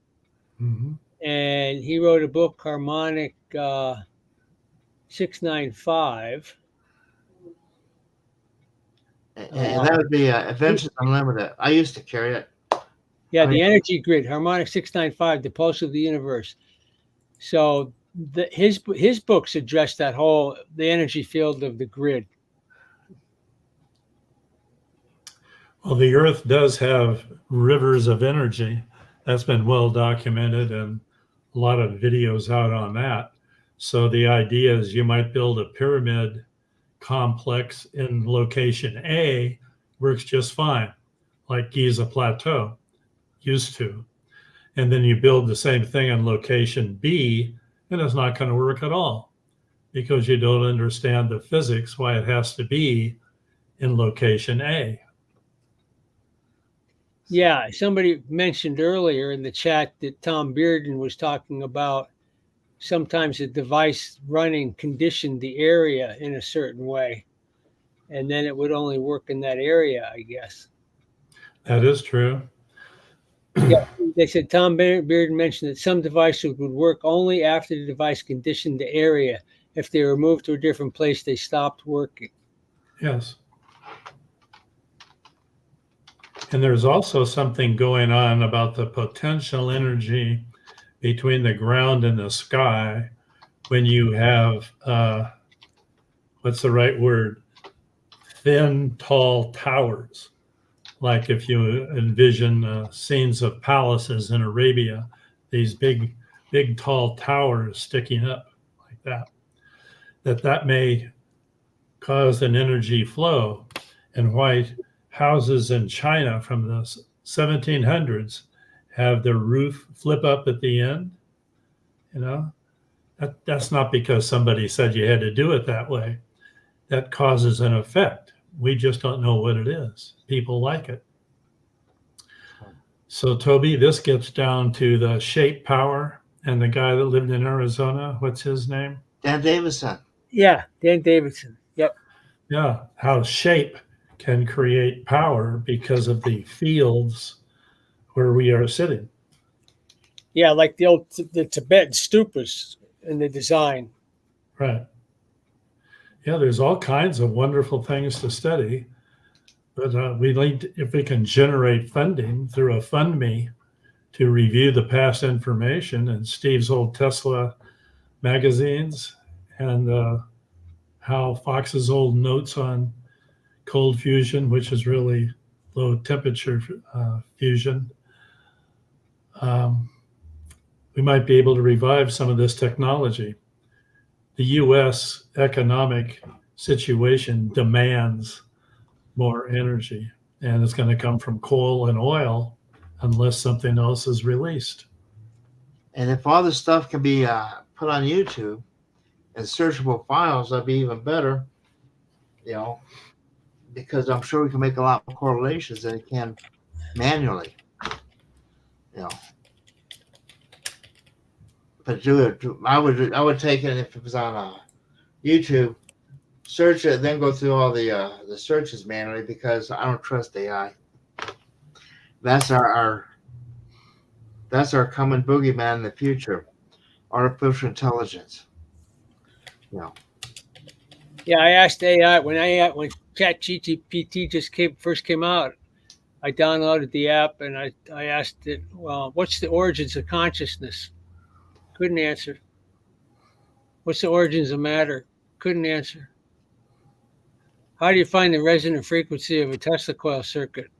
and he wrote a book, Harmonic 695. And that would be Adventures Unlimited. I used to carry it. Yeah, the energy grid, Harmonic 695, the pulse of the universe. So his books address the energy field of the grid. Well, the Earth does have rivers of energy. That's been well documented and a lot of videos out on that. So the idea is you might build a pyramid complex in location A, works just fine, like Giza Plateau used to. And then you build the same thing in location B, and it's not going to work at all because you don't understand the physics, why it has to be in location A. Yeah, somebody mentioned earlier in the chat that Tom Bearden was talking about sometimes a device running conditioned the area in a certain way, and then it would only work in that area, I guess. That is true. Yeah, they said Tom Bearden mentioned that some devices would work only after the device conditioned the area. If they were moved to a different place, they stopped working. Yes. And there's also something going on about the potential energy between the ground and the sky when you have, what's the right word? Thin, tall towers. Like if you envision scenes of palaces in Arabia, these big, tall towers sticking up like that may cause an energy flow. And why houses in China from the 1700s have the roof flip up at the end, that's not because somebody said you had to do it that way. That causes an effect. We just don't know what it is. People like it. So, Toby, this gets down to the shape power and the guy that lived in Arizona. What's his name? Dan Davidson. Yeah, Dan Davidson. Yep. Yeah, how shape can create power because of the fields where we are sitting. Yeah, like the Tibetan stupas in the design. Right. Yeah, there's all kinds of wonderful things to study, but we need, if we can generate funding through a fund me to review the past information and Steve's old Tesla magazines and how Fox's old notes on cold fusion, which is really low temperature fusion. We might be able to revive some of this technology. The US economic situation demands more energy, and it's going to come from coal and oil unless something else is released. And if all this stuff can be put on YouTube and searchable files, that'd be even better, because I'm sure we can make a lot more correlations than it can manually, But I would take it if it was on YouTube, search it, then go through all the searches manually, because I don't trust AI. That's our coming boogeyman in the future, artificial intelligence. Yeah, I asked AI when ChatGPT first came out. I downloaded the app and I asked it, well, what's the origins of consciousness? Couldn't answer. What's the origins of matter? Couldn't answer. How do you find the resonant frequency of a Tesla coil circuit?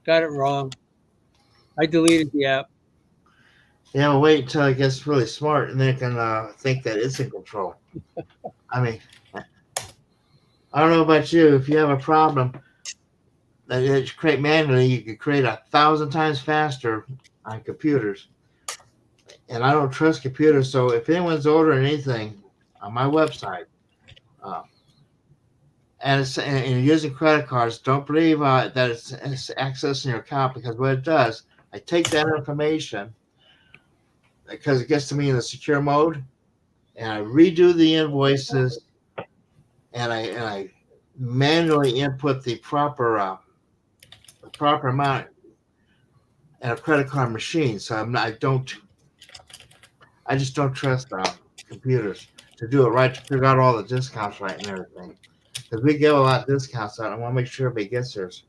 Got it wrong. I deleted the app. Yeah, well, wait until it gets really smart, and then it can think that it's in control. I mean, I don't know about you. If you have a problem that you create manually, you could create 1,000 times faster on computers. And I don't trust computers, so if anyone's ordering anything on my website, and you're using credit cards, don't believe that it's accessing your account, because what it does, I take that information, because it gets to me in the secure mode, and I redo the invoices, and I manually input the proper amount in a credit card machine. So I just don't trust computers to do it right, to figure out all the discounts right and everything. Because we give a lot of discounts out, and I want to make sure everybody gets theirs.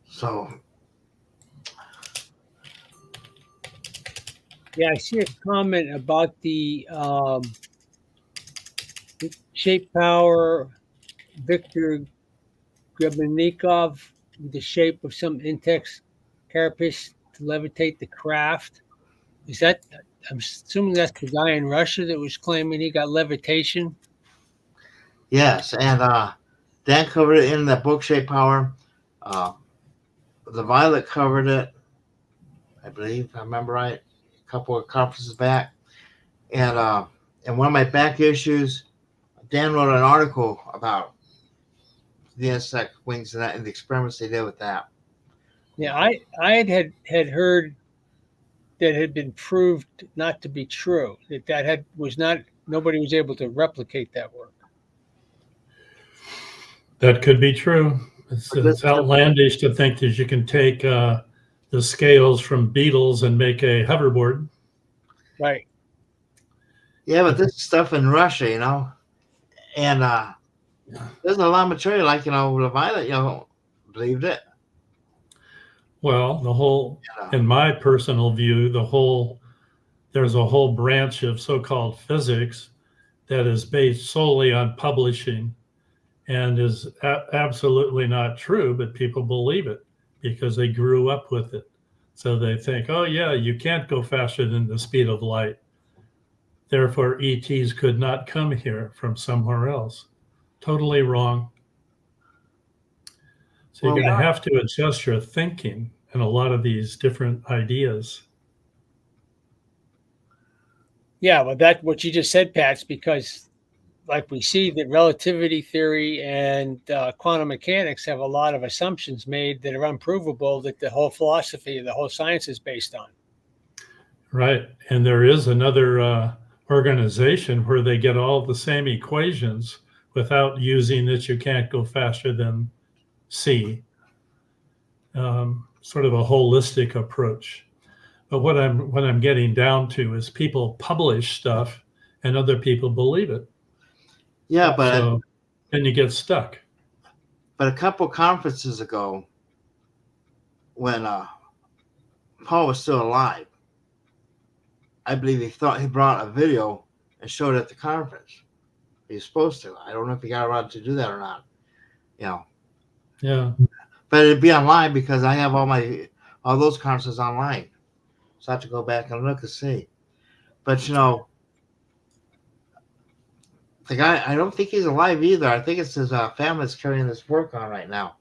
So. Yeah, I see a comment about the shape power, Victor Grebennikov, the shape of some Intex carapace to levitate the craft. Is that, I'm assuming that's the guy in Russia that was claiming he got levitation? Yes, and Dan covered it in the book Shape Power. The Violet covered it, I believe, if I remember right, a couple of conferences back. And in one of my back issues, Dan wrote an article about the insect wings and the experiments they did with that. Yeah, I had heard that had been proved not to be true. Nobody was able to replicate that work. That could be true. It's outlandish to think that you can take the scales from beetles and make a hoverboard. Right. Yeah, but this is stuff in Russia, and there's a lot of material, like, the Violet, believed it. Well, in my personal view, there's a whole branch of so-called physics that is based solely on publishing and is absolutely not true, but people believe it because they grew up with it. So they think, oh yeah, you can't go faster than the speed of light. Therefore, ETs could not come here from somewhere else. Totally wrong. So you're going to have to adjust your thinking in a lot of these different ideas. Yeah, well, that's what you just said, Pat's, because like we see that relativity theory and quantum mechanics have a lot of assumptions made that are unprovable, that the whole philosophy, the whole science is based on. Right. And there is another organization where they get all the same equations without using that you can't go faster than C. Sort of a holistic approach. But what I'm getting down to is people publish stuff and other people believe it. Yeah, but so then you get stuck. But a couple conferences ago, when Paul was still alive, I believe he brought a video and showed it at the conference. He was supposed to. I don't know if he got around to do that or not. You know. Yeah. But it'd be online because I have all those conferences online. So I have to go back and look and see. But you know, the guy, I don't think he's alive either. I think it's his family that's carrying this work on right now.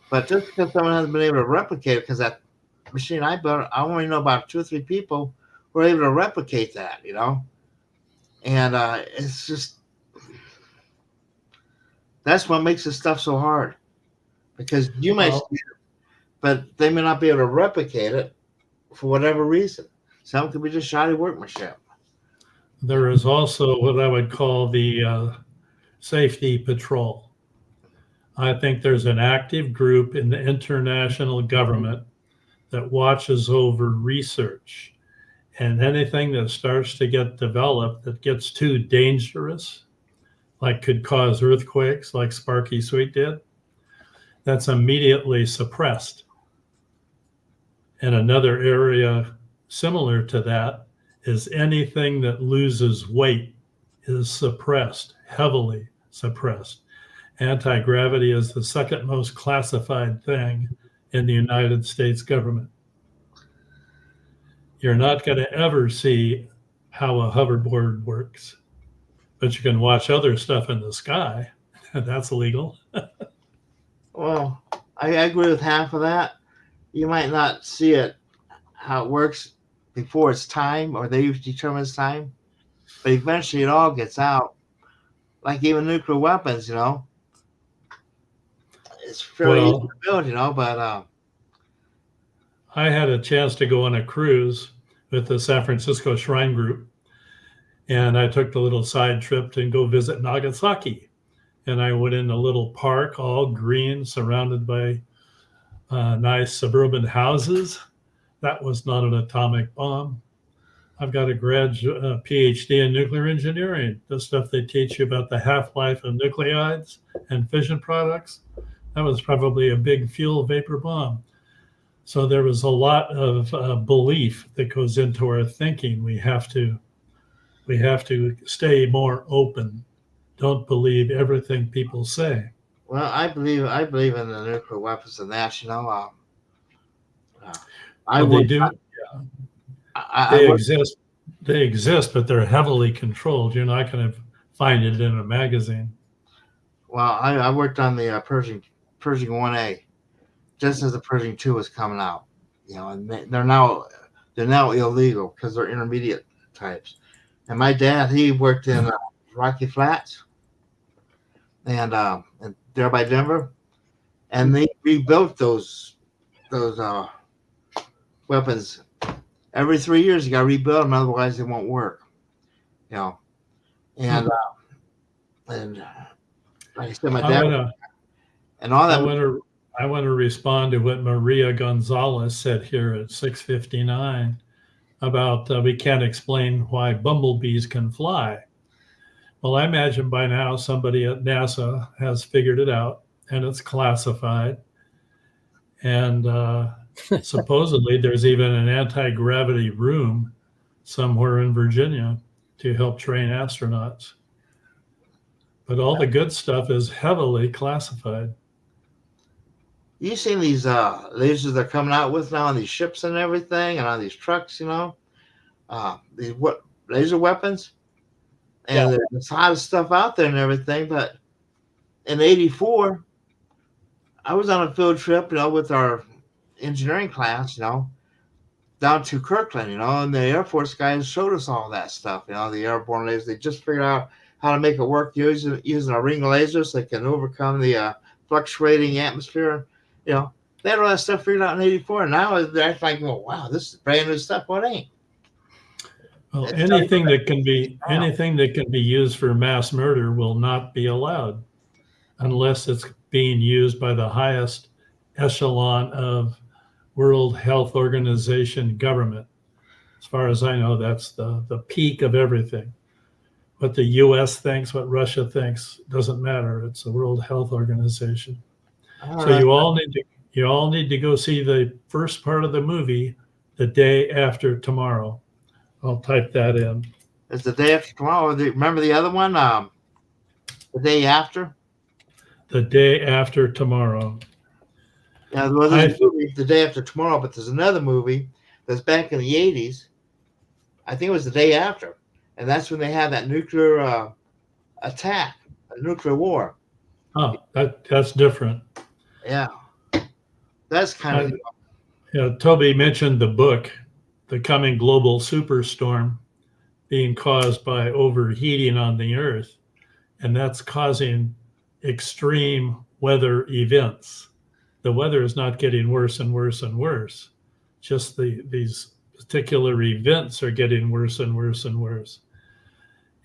But just because someone hasn't been able to replicate it, because that machine I built, I only know about 2 or 3 people who are able to replicate that, you know? And it's just, that's what makes this stuff so hard. Because you might see it, but they may not be able to replicate it for whatever reason. Some could be just shoddy workmanship. There is also what I would call the safety patrol. I think there's an active group in the international government that watches over research, and anything that starts to get developed that gets too dangerous, like could cause earthquakes like Sparky Sweet did, that's immediately suppressed. And another area similar to that is anything that loses weight is suppressed, heavily suppressed. Anti-gravity is the second most classified thing in the United States government. You're not going to ever see how a hoverboard works, but you can watch other stuff in the sky. That's legal. Well, I agree with half of that. You might not see it, how it works before it's time, or they determine it's time, but eventually it all gets out. Like even nuclear weapons, you know, it's fairly easy to build, you know, but I had a chance to go on a cruise with the San Francisco Shrine Group, and I took the little side trip to go visit Nagasaki. And I went in a little park, all green, surrounded by nice suburban houses. That was not an atomic bomb. I've got a PhD in nuclear engineering, the stuff they teach you about the half-life of nuclides and fission products. That was probably a big fuel vapor bomb. So there was a lot of belief that goes into our thinking. We have to stay more open. Don't believe everything people say. well, I believe in the nuclear weapons and that, you know. They do. They exist. They exist, but they're heavily controlled. You're not going to find it in a magazine. Well, I worked on the Pershing 1A, just as the Pershing 2 was coming out, you know, and they're now illegal because they're intermediate types. And my dad, he worked in Rocky Flats, and there by Denver, and they rebuilt those weapons every 3 years. You got to rebuild them, otherwise they won't work. You know, and like I said, my dad and all that. I want to respond to what Maria Gonzalez said here at 6:59 about we can't explain why bumblebees can fly. Well, I imagine by now somebody at NASA has figured it out, and it's classified. And supposedly there's even an anti-gravity room somewhere in Virginia to help train astronauts. But all the good stuff is heavily classified. You seen these lasers they're coming out with now on these ships and everything, and on these trucks, you know, these laser weapons, and there's a lot of stuff out there and everything. But in '84, I was on a field trip, you know, with our engineering class, you know, down to Kirkland, you know, and the Air Force guys showed us all that stuff, you know, the airborne lasers. They just figured out how to make it work using a ring laser so they can overcome the fluctuating atmosphere. You know, they had all that stuff figured out in '84, and now they're like, "Oh, wow, this is brand new stuff." What ain't? Well, anything that can be used for mass murder will not be allowed unless it's being used by the highest echelon of World Health Organization government. As far as I know, that's the peak of everything. What the U.S. thinks, what Russia thinks, doesn't matter. It's the World Health Organization. So you all need to go see the first part of the movie, The Day After Tomorrow. I'll type that in. It's The Day After Tomorrow. Remember the other one? The Day After? The Day After Tomorrow. Yeah, well, there's a movie, The Day After Tomorrow, but there's another movie that's back in the 80s. I think it was The Day After. And that's when they had that nuclear attack, a nuclear war. Oh, that's different. Yeah. That's kind of. Yeah, Toby mentioned the book, The Coming Global Superstorm, being caused by overheating on the Earth. And that's causing extreme weather events. The weather is not getting worse and worse and worse. Just these particular events are getting worse and worse and worse.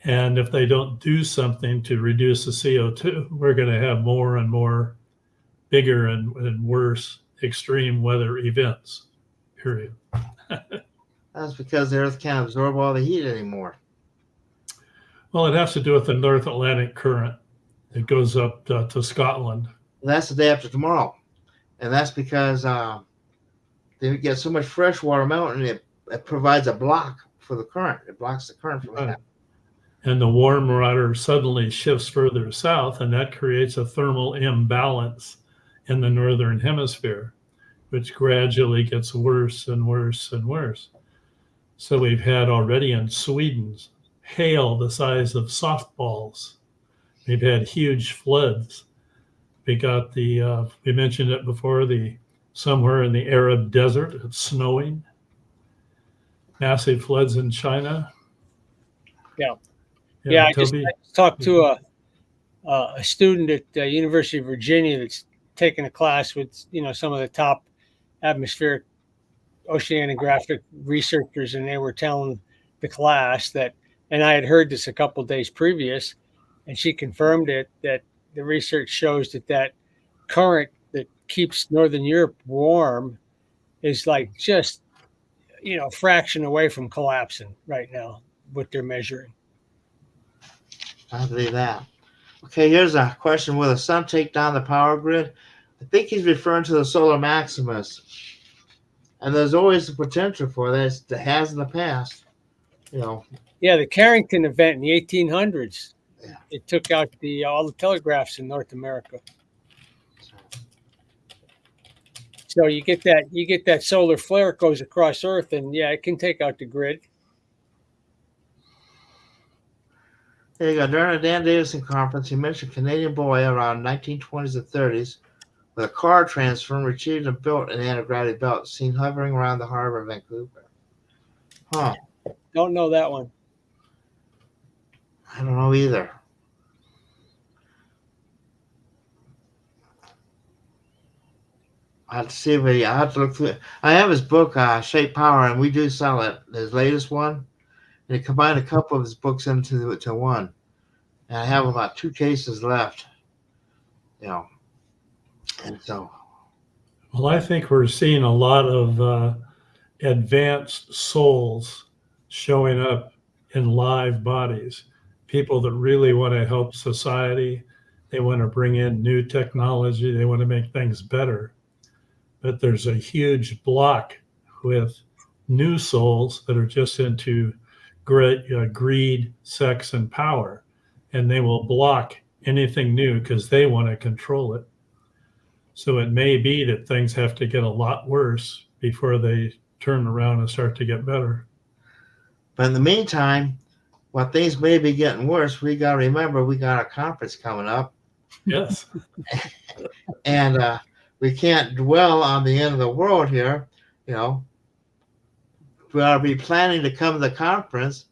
And if they don't do something to reduce the CO2, we're going to have more and more bigger and worse extreme weather events, period. That's because the Earth can't absorb all the heat anymore. Well, it has to do with the North Atlantic current. It goes up to Scotland. That's The Day After Tomorrow. And that's because they get so much fresh water melting, it provides a block for the current. It blocks the current from happening. And the warm water suddenly shifts further south, and that creates a thermal imbalance in the northern hemisphere, which gradually gets worse and worse and worse. So we've had already in Sweden hail the size of softballs. We've had huge floods. We got we mentioned it before, somewhere in the Arab desert, it's snowing. Massive floods in China. Yeah, I just talked to a student at the University of Virginia that's taking a class with some of the top atmospheric oceanographic researchers, and they were telling the class that, and I had heard this a couple of days previous, and she confirmed it, that the research shows that current that keeps Northern Europe warm is like just a fraction away from collapsing right now, what they're measuring. I believe that. Okay, here's a question. Will the sun take down the power grid? I think he's referring to the solar maximus. And there's always the potential for that. It has in the past. Yeah, the Carrington event in the 1800s. Yeah. It took out all the telegraphs in North America. So you get that solar flare goes across Earth, and it can take out the grid. There you go. During the Dan Davison conference, he mentioned a Canadian boy around 1920s and 30s with a car transformer retrieved and built an anti-gravity belt seen hovering around the harbor of Vancouver. Huh. Don't know that one. I don't know either. I have to see if I have to look through it. I have his book, Shape Power, and we do sell it, his latest one. And he combined a couple of his books into one. And I have about 2 cases left. And so. Well, I think we're seeing a lot of advanced souls showing up in live bodies. People that really want to help society. They want to bring in new technology. They want to make things better. But there's a huge block with new souls that are just into greed, sex, and power. And they will block anything new because they want to control it. So it may be that things have to get a lot worse before they turn around and start to get better. But in the meantime, while things may be getting worse, we got to remember we got a conference coming up. Yes. And we can't dwell on the end of the world here. We ought to be planning to come to the conference,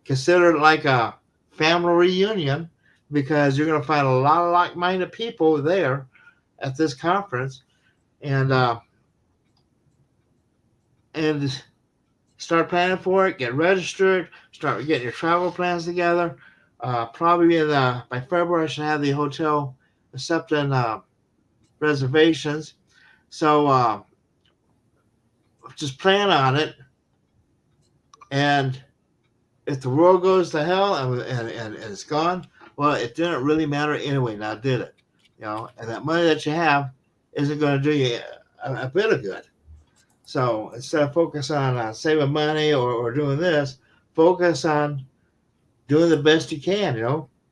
consider it like a family reunion, because you're going to find a lot of like-minded people there at this conference, and start planning for it, get registered, start getting your travel plans together. Probably by February, I should have the hotel accepting reservations. So just plan on it. And if the world goes to hell and it's gone, well, it didn't really matter anyway. Now, did it? and that money that you have isn't going to do you a bit of good. So instead of focus on saving money or doing this, focus on doing the best you can,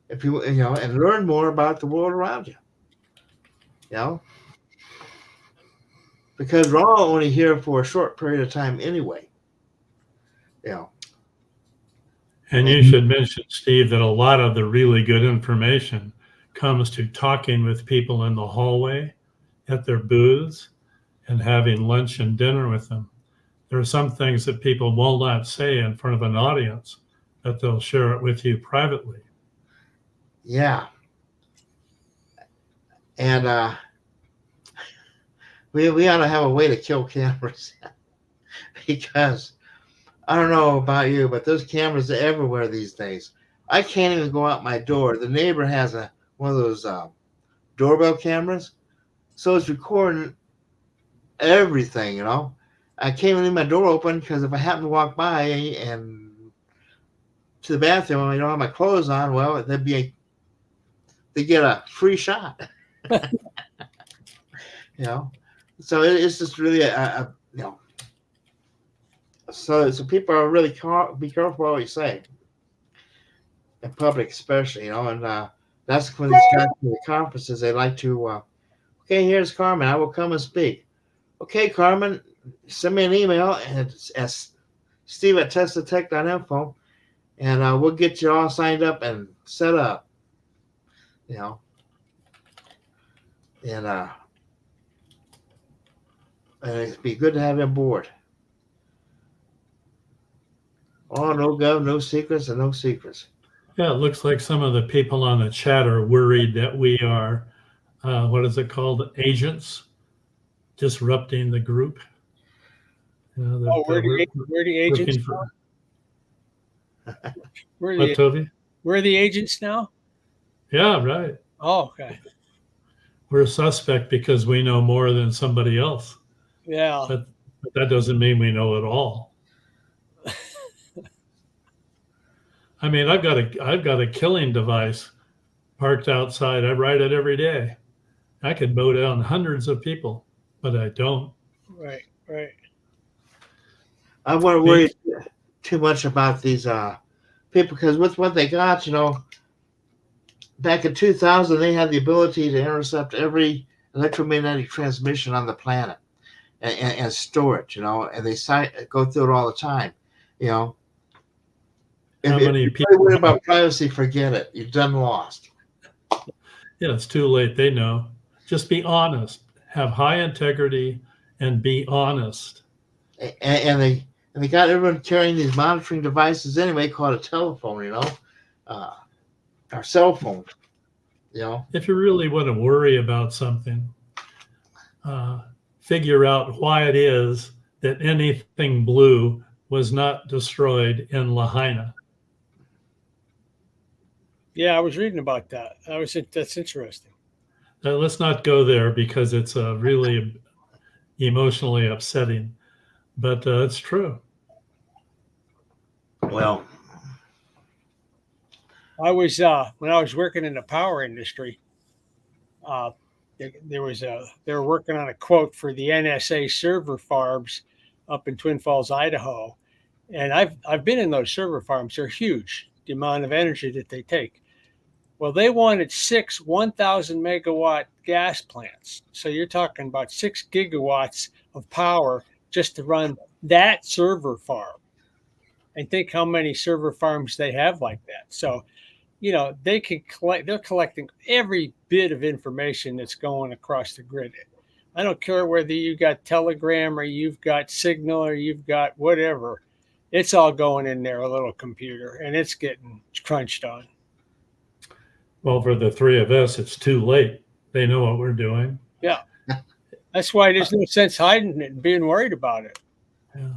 if and learn more about the world around you, you know, because we're all only here for a short period of time anyway, you know. And you should mention, Steve, that a lot of the really good information comes to talking with people in the hallway, at their booths, and having lunch and dinner with them. There are some things that people will not say in front of an audience, that they'll share it with you privately. Yeah. And we ought to have a way to kill cameras because I don't know about you, but there's cameras everywhere these days. I can't even go out my door. The neighbor has one of those doorbell cameras, so it's recording everything. I can't even leave my door open because if I happen to walk by and to the bathroom and I don't have my clothes on, well, they get a free shot. So it's just really so people are really be careful what you say in public, especially, and that's when these guys to the conferences, they like to okay, here's Carmen, I will come and speak. Okay, Carmen, send me an email and at steve@testtech.info, and we'll get you all signed up and set up, and it'd be good to have you on board. Oh, no gov, no secrets, and no secrets. Yeah, it looks like some of the people on the chat are worried that we are, what is it called, agents, disrupting the group. Where the agents now? Where are the agents now? Yeah, right. Oh, okay. We're a suspect because we know more than somebody else. Yeah. But that doesn't mean we know it all. I mean, I've got a killing device parked outside. I ride it every day. I could mow down hundreds of people, but I don't. Right. I wouldn't worry too much about these people because with what they got, back in 2000, they had the ability to intercept every electromagnetic transmission on the planet and store it, and they go through it all the time, How many if people you're worried about privacy, forget it. You've done lost. Yeah, it's too late. They know. Just be honest. Have high integrity and be honest. And they got everyone carrying these monitoring devices anyway, called a telephone, our cell phone, If you really want to worry about something, figure out why it is that anything blue was not destroyed in Lahaina. Yeah, I was reading about that. That's interesting. Let's not go there because it's really emotionally upsetting, but it's true. Well, I was when I was working in the power industry, they were working on a quote for the NSA server farms up in Twin Falls, Idaho, and I've been in those server farms. They're huge, the amount of energy that they take. Well, they wanted 6 1,000 megawatt gas plants. So you're talking about 6 gigawatts of power just to run that server farm. And think how many server farms they have like that. So, they can they're collecting every bit of information that's going across the grid. I don't care whether you got Telegram or you've got Signal or you've got whatever. It's all going in their little computer and it's getting crunched on. Well, for the three of us, it's too late. They know what we're doing. Yeah. That's why there's no sense hiding it and being worried about it. Yeah.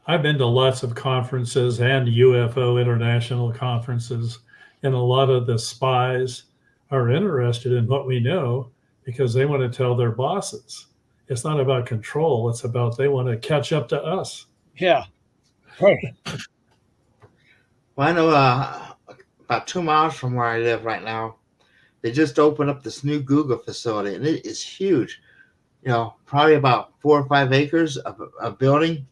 I've been to lots of conferences and UFO international conferences, and a lot of the spies are interested in what we know because they want to tell their bosses. It's not about control. It's about they want to catch up to us. Yeah. Right. Well, I know about 2 miles from where I live right now, they just opened up this new Google facility, and it is huge. Probably about 4 or 5 acres of building,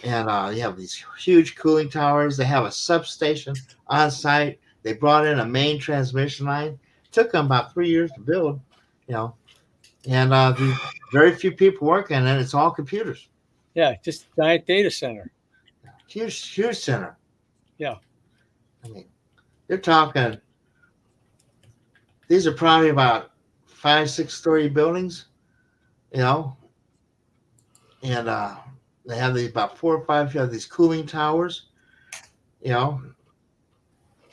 and you have these huge cooling towers. They have a substation on site. They brought in a main transmission line. It took them about 3 years to build, you know, and the very few people working, and it's all computers. Yeah, just giant data center. Huge center. Yeah. I mean, you're talking. These are probably about 5, 6 story buildings, and they have these about 4 or 5. You have these cooling towers, and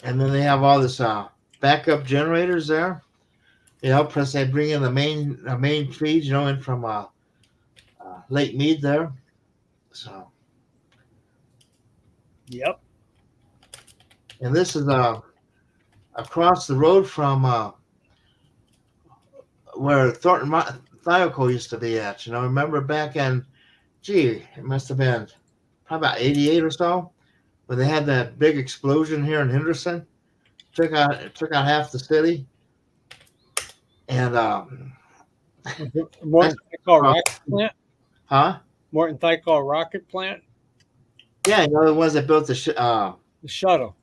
then they have all this backup generators there. Plus they bring in the main feeds, in from Lake Mead there. So, Yep. and this is across the road from where Thornton Thioco used to be at. Remember back in, it must have been probably about 88 or so, when they had that big explosion here in Henderson. Took out half the city. And Morton Thicol rocket plant. huh? Morton Thicol rocket plant. Yeah, the ones that built the shuttle. The shuttle,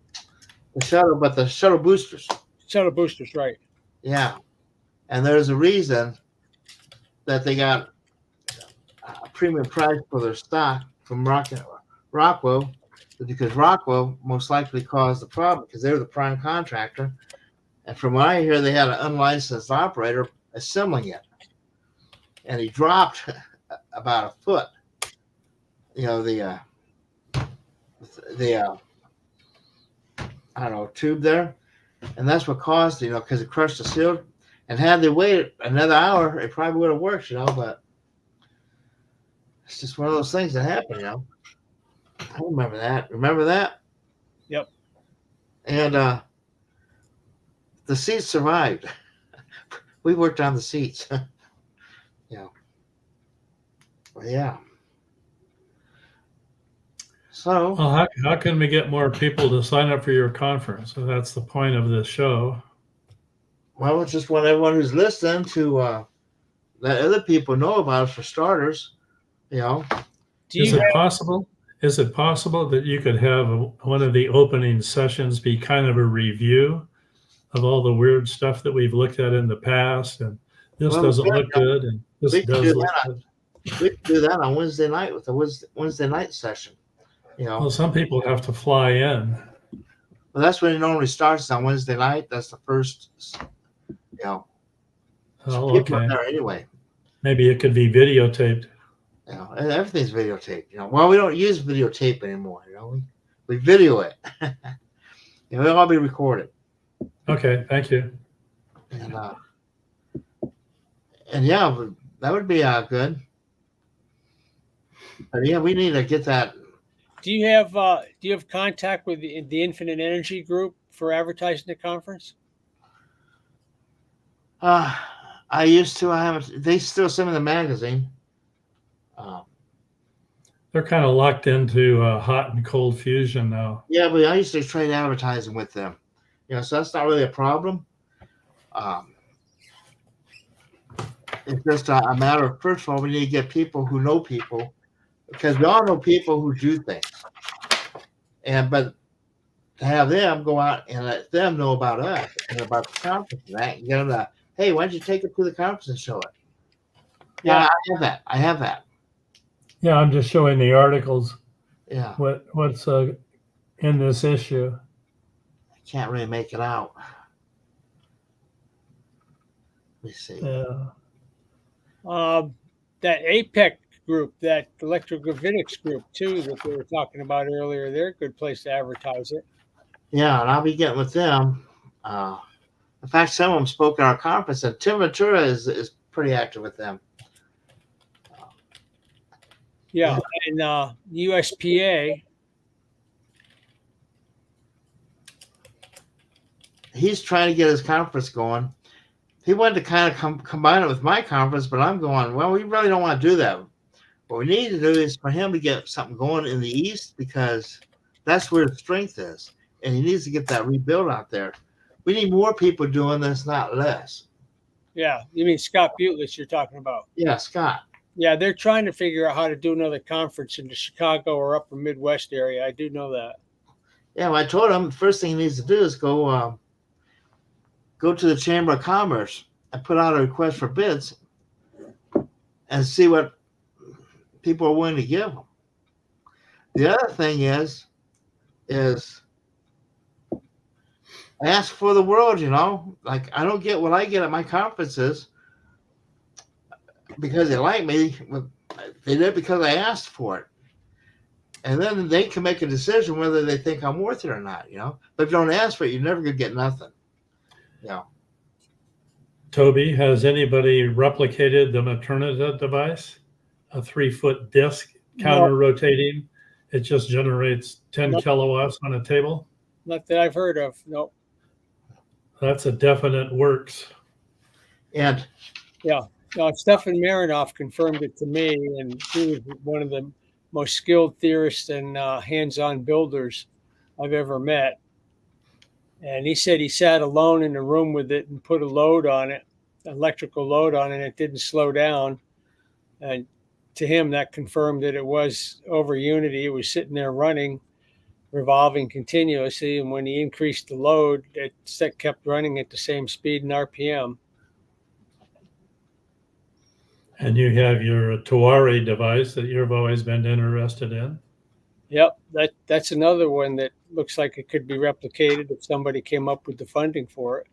but the shuttle boosters. Shuttle boosters, right? Yeah, and there's a reason that they got a premium price for their stock from Rockwell, because Rockwell most likely caused the problem because they're the prime contractor. And from what I hear, they had an unlicensed operator assembling it, and he dropped about a foot. The I don't know, tube there, and that's what caused it. Because it crushed the seal. And had they waited another hour, it probably would have worked. But it's just one of those things that happen. I remember that. Remember that? Yep. And the seats survived. We worked on the seats. Well, yeah. So, Well, how can we get more people to sign up for your conference? So that's the point of this show. well, it's just want everyone who's listening to let other people know about it, for starters. Is it possible? Is it possible that you could have one of the opening sessions be kind of a review of all the weird stuff that we've looked at in the past, and this doesn't look good, and this does look good? We could do that on Wednesday night with the Wednesday night session. Well, some people have to fly in. Well, that's when it normally starts, on Wednesday night. That's the first, Oh, people okay. are there anyway. Maybe it could be videotaped. And everything's videotaped. Well, we don't use videotape anymore. We video it. It'll all be recorded. Okay, thank you. And yeah, that would be good. But yeah, we need to get that. Do you have contact with the Infinite Energy Group for advertising the conference? I used to. I haven't. They still send me the magazine. They're kind of locked into hot and cold fusion now. Yeah, but I used to trade advertising with them. So that's not really a problem. It's just a matter of, first of all, we need to get people who know people, because we all know people who do things. But to have them go out and let them know about us and about the conference and that, and get them to, hey, why don't you take it to the conference and show it? Yeah, I have that. Yeah, I'm just showing the articles. Yeah. What's in this issue? I can't really make it out. Let me see. Yeah. That APEC group, that electrogravitics group too, that they were talking about earlier, they're a good place to advertise it. Yeah, and I'll be getting with them. In fact, some of them spoke at our conference, and Tim Ventura is pretty active with them. Yeah, and USPA. He's trying to get his conference going. He wanted to kind of combine it with my conference, but I'm going, well, we really don't want to do that. What we need to do is for him to get something going in the East, because that's where his strength is. And he needs to get that rebuilt out there. We need more people doing this, not less. Yeah, you mean Scott Butless you're talking about? Yeah, Scott. Yeah, they're trying to figure out how to do another conference in the Chicago or Upper Midwest area. I do know that. Yeah, well, I told him the first thing he needs to do is go to the Chamber of Commerce and put out a request for bids and see what people are willing to give him. The other thing is ask for the world, Like, I don't get what I get at my conferences because they like me. They did because I asked for it. And then they can make a decision whether they think I'm worth it or not, But if you don't ask for it, you're never going to get nothing. Toby, has anybody replicated the Maternita device? A 3-foot disc, counter rotating. It just generates 10 kilowatts on a table. Not that I've heard of. Nope. That's a definite works. And yeah, Stefan Marinoff confirmed it to me, and he was one of the most skilled theorists and hands-on builders I've ever met. And he said he sat alone in the room with it and put a load on it, electrical load on it, and it didn't slow down. And to him, that confirmed that it was over unity. It was sitting there running, revolving continuously. And when he increased the load, it kept running at the same speed and RPM. And you have your Tuare device that you've always been interested in. Yep, that's another one that looks like it could be replicated if somebody came up with the funding for it.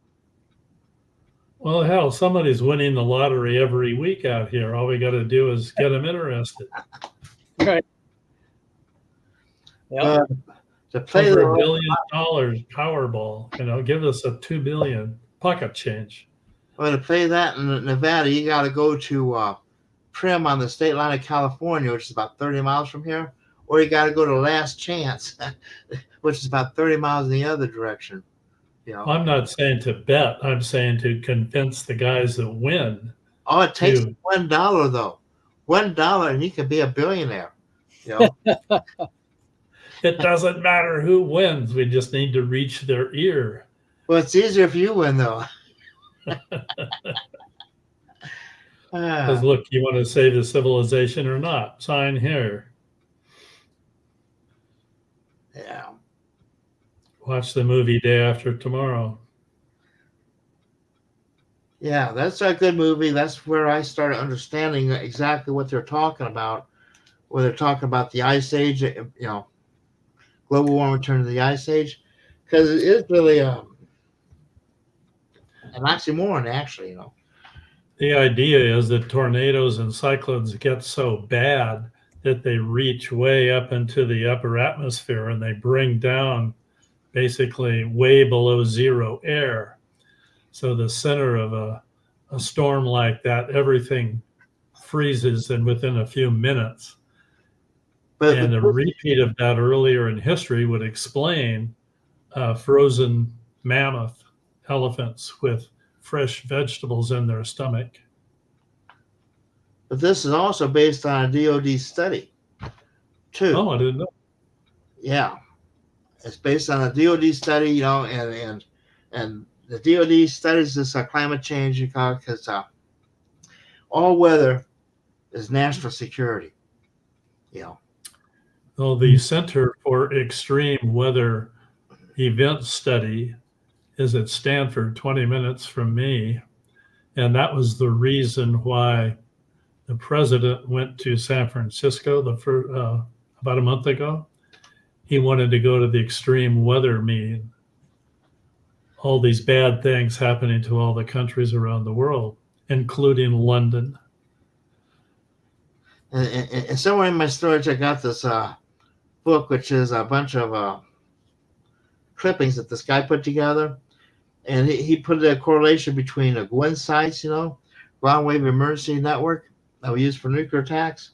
Well, hell, somebody's winning the lottery every week out here. All we got to do is get them interested. Right. Yeah. To play Over the $1 billion Powerball, give us a $2 billion pocket change. Well, to play that in Nevada, you got to go to Prim on the state line of California, which is about 30 miles from here, or you got to go to Last Chance, which is about 30 miles in the other direction. I'm not saying to bet. I'm saying to convince the guys that win. Oh, it takes $1 though, $1, and you can be a billionaire. It doesn't matter who wins. We just need to reach their ear. Well, it's easier if you win though. Because look, you want to save the civilization or not? Sign here. Yeah. Watch the movie Day After Tomorrow. Yeah, that's a good movie. That's where I started understanding exactly what they're talking about. Where they're talking about the Ice Age, global warming turning to the Ice Age, because it is really an oxymoron, actually. The idea is that tornadoes and cyclones get so bad that they reach way up into the upper atmosphere and they bring down basically way below zero air. So the center of a storm like that, everything freezes and within a few minutes. And a repeat of that earlier in history would explain frozen mammoth elephants with fresh vegetables in their stomach. But this is also based on a DoD study, too. Oh, I didn't know. Yeah, it's based on a DoD study, and the DoD studies this climate change because all weather is national security. Well, the Center for Extreme Weather Event Study is at Stanford, 20 minutes from me. And that was the reason why the president went to San Francisco about a month ago. He wanted to go to the extreme weather meeting. All these bad things happening to all the countries around the world, including London. And somewhere in my storage, I got this book, which is a bunch of clippings that this guy put together. And he put a correlation between the GWIN sites, ground wave emergency network that we use for nuclear attacks,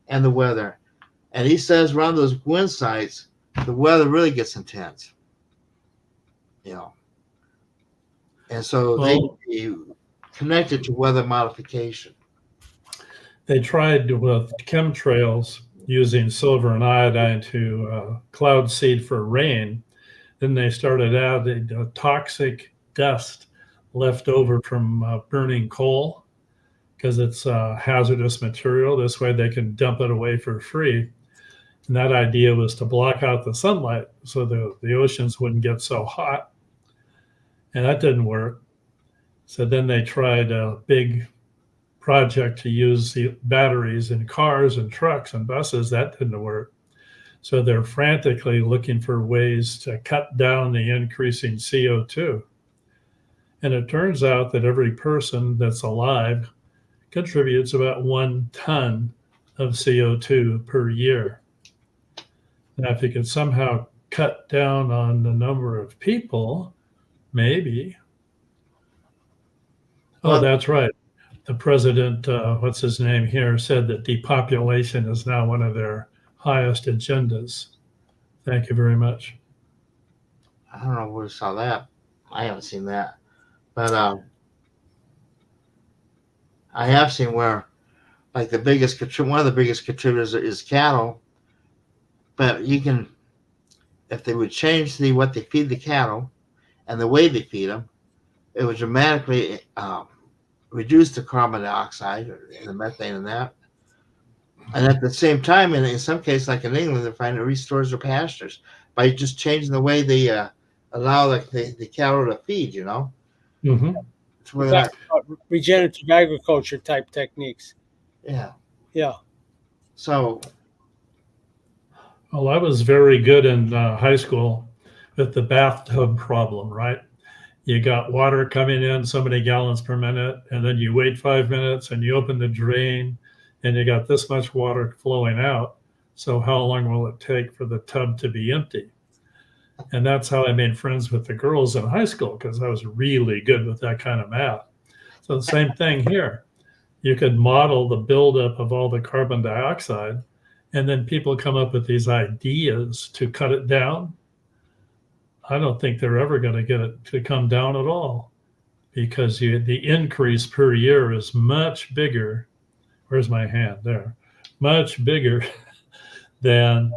and the weather. And he says around those GWIN sites, the weather really gets intense. And so they connected to weather modification. They tried with chemtrails using silver and iodine to cloud seed for rain. Then they started adding toxic dust left over from burning coal because it's hazardous material. This way they can dump it away for free. And that idea was to block out the sunlight so the oceans wouldn't get so hot. And that didn't work. So then they tried a big project to use the batteries in cars and trucks and buses. That didn't work. So they're frantically looking for ways to cut down the increasing CO2. And it turns out that every person that's alive contributes about 1 ton of CO2 per year. Now, if you could somehow cut down on the number of people, maybe. Oh, that's right. The president, what's his name here, said that depopulation is now one of their highest agendas. Thank you very much. I don't know where I saw that. I haven't seen that. But I have seen where, like, one of the biggest contributors is cattle. But you can, if they would change what they feed the cattle and the way they feed them, it would dramatically reduce the carbon dioxide and the methane and that. And at the same time, in some cases, like in England, they're finding it restores their pastures by just changing the way they allow the cattle to feed, you know? Mm-hmm. It's really not, regenerative agriculture type techniques. yeah. Yeah. So, Well, I was very good in high school with the bathtub problem, right? You got water coming in so many gallons per minute, and then you wait 5 minutes and you open the drain and you got this much water flowing out. So how long will it take for the tub to be empty? And that's how I made friends with the girls in high school, because I was really good with that kind of math. So the same thing here. You could model the buildup of all the carbon dioxide, and then people come up with these ideas to cut it down. I don't think they're ever going to get it to come down at all, because the increase per year is much bigger. Where's my hand? There. Much bigger than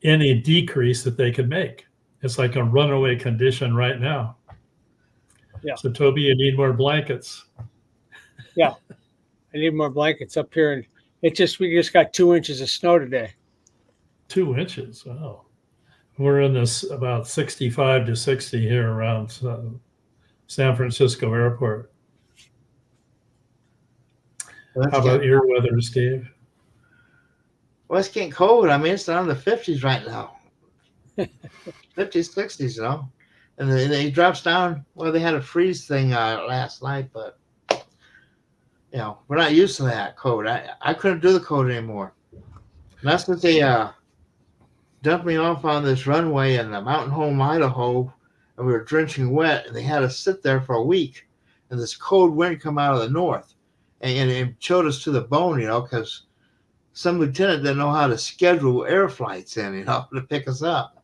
any decrease that they could make. It's like a runaway condition right now. Yeah. So Toby, you need more blankets. Yeah. I need more blankets up here. And we just got 2 inches of snow today. 2 inches. Oh, we're in this about 65 to 60 here around San Francisco Airport. How about your weather, Steve? Well, it's getting cold. I mean, it's down in the 50s right now. 50s, 60s, you know. And then it drops down. Well, they had a freeze thing last night, but, you know, we're not used to that cold. I couldn't do the cold anymore. And that's what they dumped me off on this runway in Mountain Home, Idaho, and we were drenching wet, and they had us sit there for a week, and this cold wind come out of the north, and it chilled us to the bone, you know, because some lieutenant didn't know how to schedule air flights in, you know, to pick us up.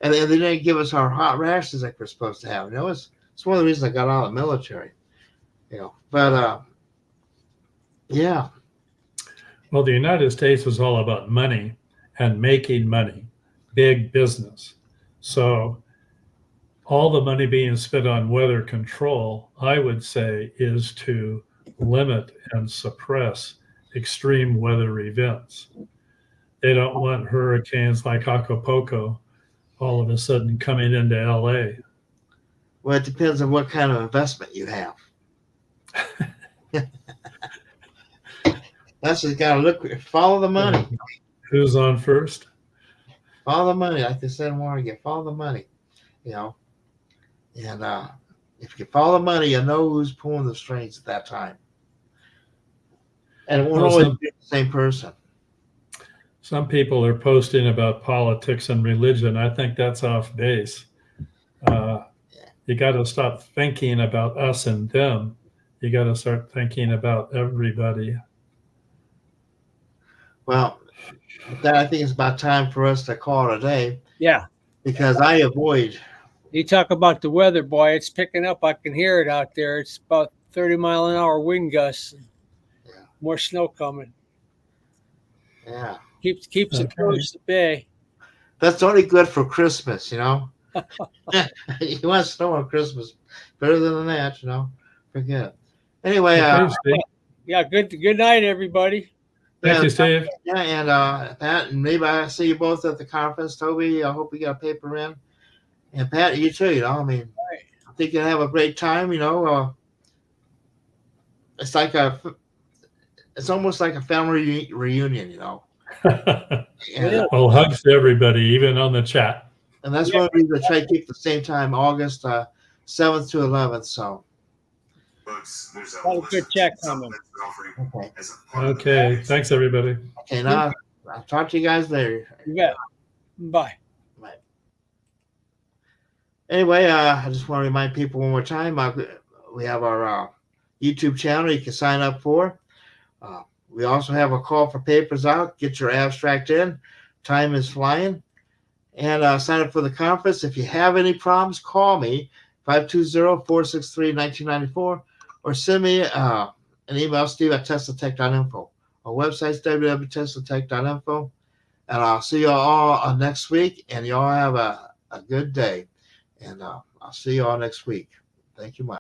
And they didn't give us our hot rashes like we're supposed to have. You know, it's one of the reasons I got out of the military, you know. But, yeah. Well, the United States was all about money and making money, big business. So all the money being spent on weather control, I would say, is to limit and suppress extreme weather events. They don't want hurricanes like Acapulco all of a sudden coming into LA. Well, it depends on what kind of investment you have. That's just got to look, follow the money. Who's on first? Follow the money. Like they said in Watergate, follow the money, you know. And if you follow the money, you know who's pulling the strings at that time. And it won't always be the same person. Some people are posting about politics and religion. I think that's off base. You got to stop thinking about us and them. You got to start thinking about everybody. Well, that I think it's about time for us to call it a day. Yeah. Because I avoid. You talk about the weather, boy. It's picking up. I can hear it out there. It's about 30-mile-an-hour wind gusts. Yeah. More snow coming. Yeah. Keeps it close to the bay. That's only good for Christmas, you know. You want snow on Christmas? Better than that, Forget it. Anyway, Okay, Steve. Yeah, good night, everybody. Thank yeah, you, Steve. yeah, and Pat, and maybe I see you both at the conference. Toby, I hope we got a paper in. And Pat, you too. I mean, I think you'll have a great time. It's like it's almost like a family reunion. And, Well, hugs to everybody, even on the chat. and that's one reason I try to keep the same time, August 7th to 11th. So, Got a good check coming. okay. Okay, thanks, everybody. Okay, now I'll talk to you guys later. You bet. Bye. Bye. Anyway, I just want to remind people one more time, we have our YouTube channel you can sign up for. We also have a call for papers out. Get your abstract in. Time is flying. And sign up for the conference. If you have any problems, call me, 520-463-1994, or send me an email, steve@teslatech.info. Our website's www.teslatech.info. And I'll see you all next week, and you all have a good day. And I'll see you all next week. Thank you much.